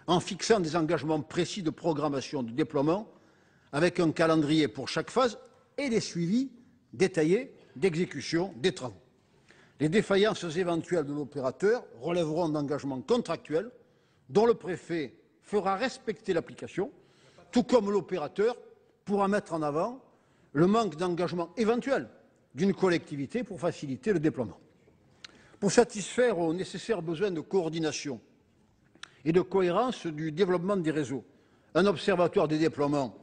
en fixant des engagements précis de programmation de déploiement avec un calendrier pour chaque phase et des suivis détaillés d'exécution des travaux. Les défaillances éventuelles de l'opérateur relèveront d'engagements contractuels dont le préfet fera respecter l'application, tout comme l'opérateur pourra mettre en avant le manque d'engagement éventuel d'une collectivité pour faciliter le déploiement. Pour satisfaire aux nécessaires besoins de coordination et de cohérence du développement des réseaux, un observatoire des déploiements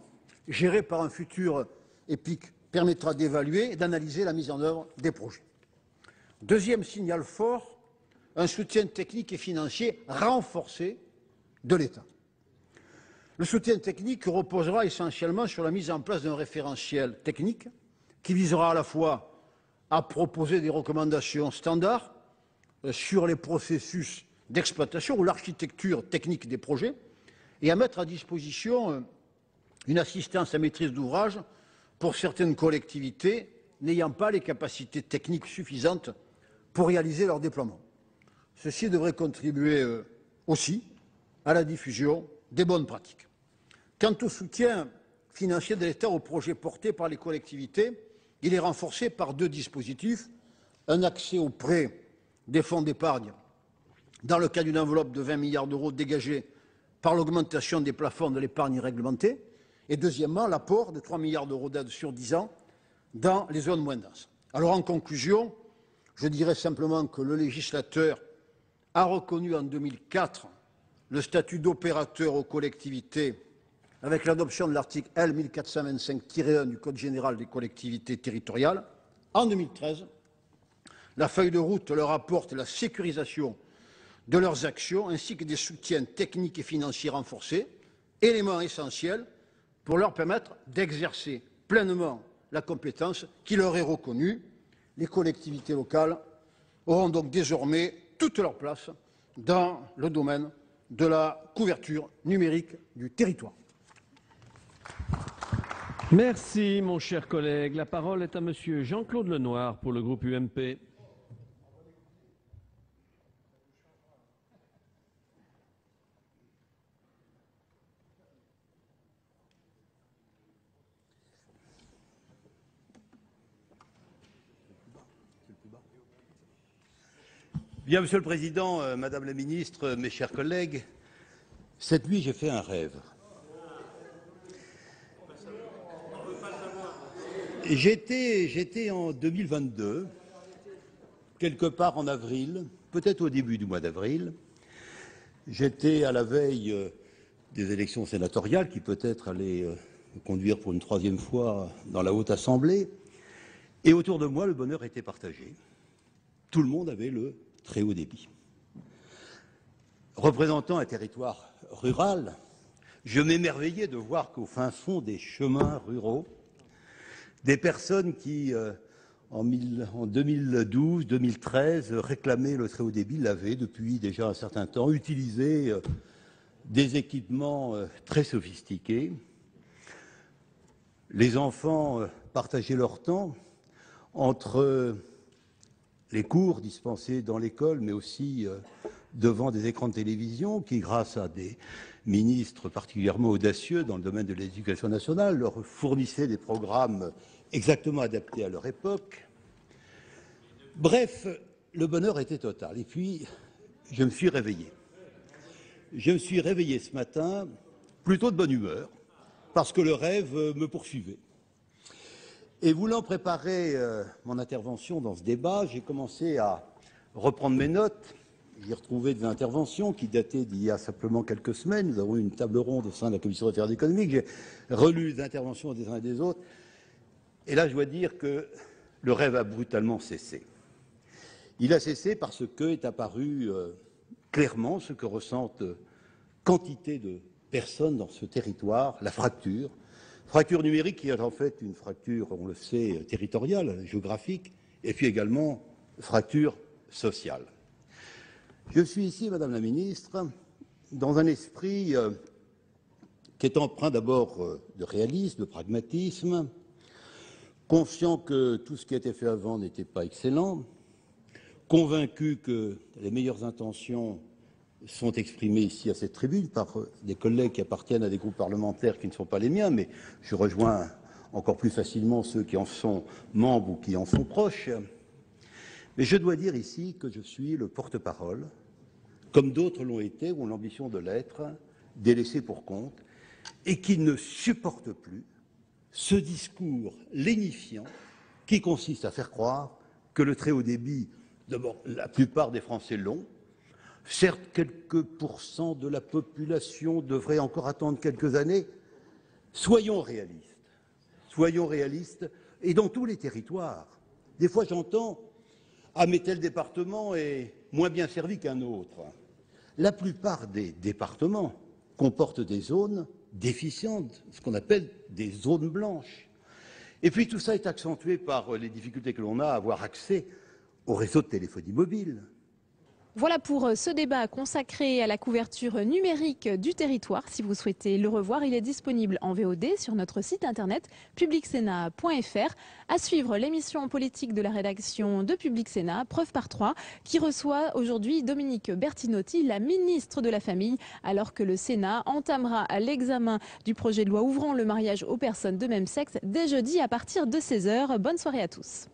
géré par un futur EPIC permettra d'évaluer et d'analyser la mise en œuvre des projets. Deuxième signal fort, un soutien technique et financier renforcé de l'État. Le soutien technique reposera essentiellement sur la mise en place d'un référentiel technique qui visera à la fois à proposer des recommandations standards sur les processus d'exploitation ou l'architecture technique des projets et à mettre à disposition une assistance à maîtrise d'ouvrage pour certaines collectivités n'ayant pas les capacités techniques suffisantes pour réaliser leur déploiement. Ceci devrait contribuer aussi à la diffusion des bonnes pratiques. Quant au soutien financier de l'État aux projets portés par les collectivités, il est renforcé par deux dispositifs. Un accès aux prêts des fonds d'épargne dans le cas d'une enveloppe de 20 milliards d'euros dégagée par l'augmentation des plafonds de l'épargne réglementée et deuxièmement l'apport de 3 milliards d'euros d'aide sur 10 ans dans les zones moins denses. Alors en conclusion, je dirais simplement que le législateur a reconnu en 2004 le statut d'opérateur aux collectivités avec l'adoption de l'article L. 1425-1 du Code général des collectivités territoriales. En 2013, la feuille de route leur apporte la sécurisation de leurs actions ainsi que des soutiens techniques et financiers renforcés, éléments essentiels pour leur permettre d'exercer pleinement la compétence qui leur est reconnue. Les collectivités locales auront donc désormais toute leur place dans le domaine de la couverture numérique du territoire. Merci, mon cher collègue. La parole est à Monsieur Jean-Claude Lenoir pour le groupe UMP. Bien, Monsieur le Président, Madame la Ministre, mes chers collègues, cette nuit j'ai fait un rêve. J'étais en 2022, quelque part en avril, peut-être au début du mois d'avril. J'étais à la veille des élections sénatoriales qui peut-être allaient me conduire pour une troisième fois dans la Haute Assemblée. Et autour de moi, le bonheur était partagé. Tout le monde avait le très haut débit. Représentant un territoire rural, je m'émerveillais de voir qu'au fin fond des chemins ruraux, des personnes qui, en 2012-2013, réclamaient le très haut débit l'avaient depuis déjà un certain temps, utilisé des équipements très sophistiqués. Les enfants partageaient leur temps entre les cours dispensés dans l'école, mais aussi devant des écrans de télévision qui, grâce à des ministres particulièrement audacieux dans le domaine de l'éducation nationale, leur fournissaient des programmes exactement adaptés à leur époque. Bref, le bonheur était total. Et puis, je me suis réveillé. Je me suis réveillé ce matin plutôt de bonne humeur, parce que le rêve me poursuivait. Et voulant préparer mon intervention dans ce débat, j'ai commencé à reprendre mes notes. J'ai retrouvé des interventions qui dataient d'il y a simplement quelques semaines. Nous avons eu une table ronde au sein de la Commission des affaires économiques. J'ai relu les interventions des uns et des autres. Et là, je dois dire que le rêve a brutalement cessé. Il a cessé parce qu'est apparu clairement ce que ressentent quantité de personnes dans ce territoire, la fracture. Fracture numérique qui est en fait une fracture, on le sait, territoriale, géographique, et puis également fracture sociale. Je suis ici, Madame la Ministre, dans un esprit qui est empreint d'abord de réalisme, de pragmatisme, conscient que tout ce qui a été fait avant n'était pas excellent, convaincu que les meilleures intentions sont exprimées ici à cette tribune par des collègues qui appartiennent à des groupes parlementaires qui ne sont pas les miens, mais je rejoins encore plus facilement ceux qui en sont membres ou qui en sont proches. Mais je dois dire ici que je suis le porte-parole, comme d'autres l'ont été ou ont l'ambition de l'être, des laissés pour compte, et qui ne supportent plus ce discours lénifiant qui consiste à faire croire que le très haut débit, d'abord, la plupart des Français l'ont. Certes, quelques pourcents de la population devraient encore attendre quelques années. Soyons réalistes, et dans tous les territoires. Des fois, j'entends « Ah, mais tel département est moins bien servi qu'un autre ». La plupart des départements comportent des zones déficientes, ce qu'on appelle des zones blanches. Et puis tout ça est accentué par les difficultés que l'on a à avoir accès au réseau de téléphonie mobile. Voilà pour ce débat consacré à la couverture numérique du territoire. Si vous souhaitez le revoir, il est disponible en VOD sur notre site internet publicsénat.fr. À suivre l'émission politique de la rédaction de Public Sénat, Preuve par 3, qui reçoit aujourd'hui Dominique Bertinotti, la ministre de la Famille, alors que le Sénat entamera l'examen du projet de loi ouvrant le mariage aux personnes de même sexe dès jeudi à partir de 16h. Bonne soirée à tous.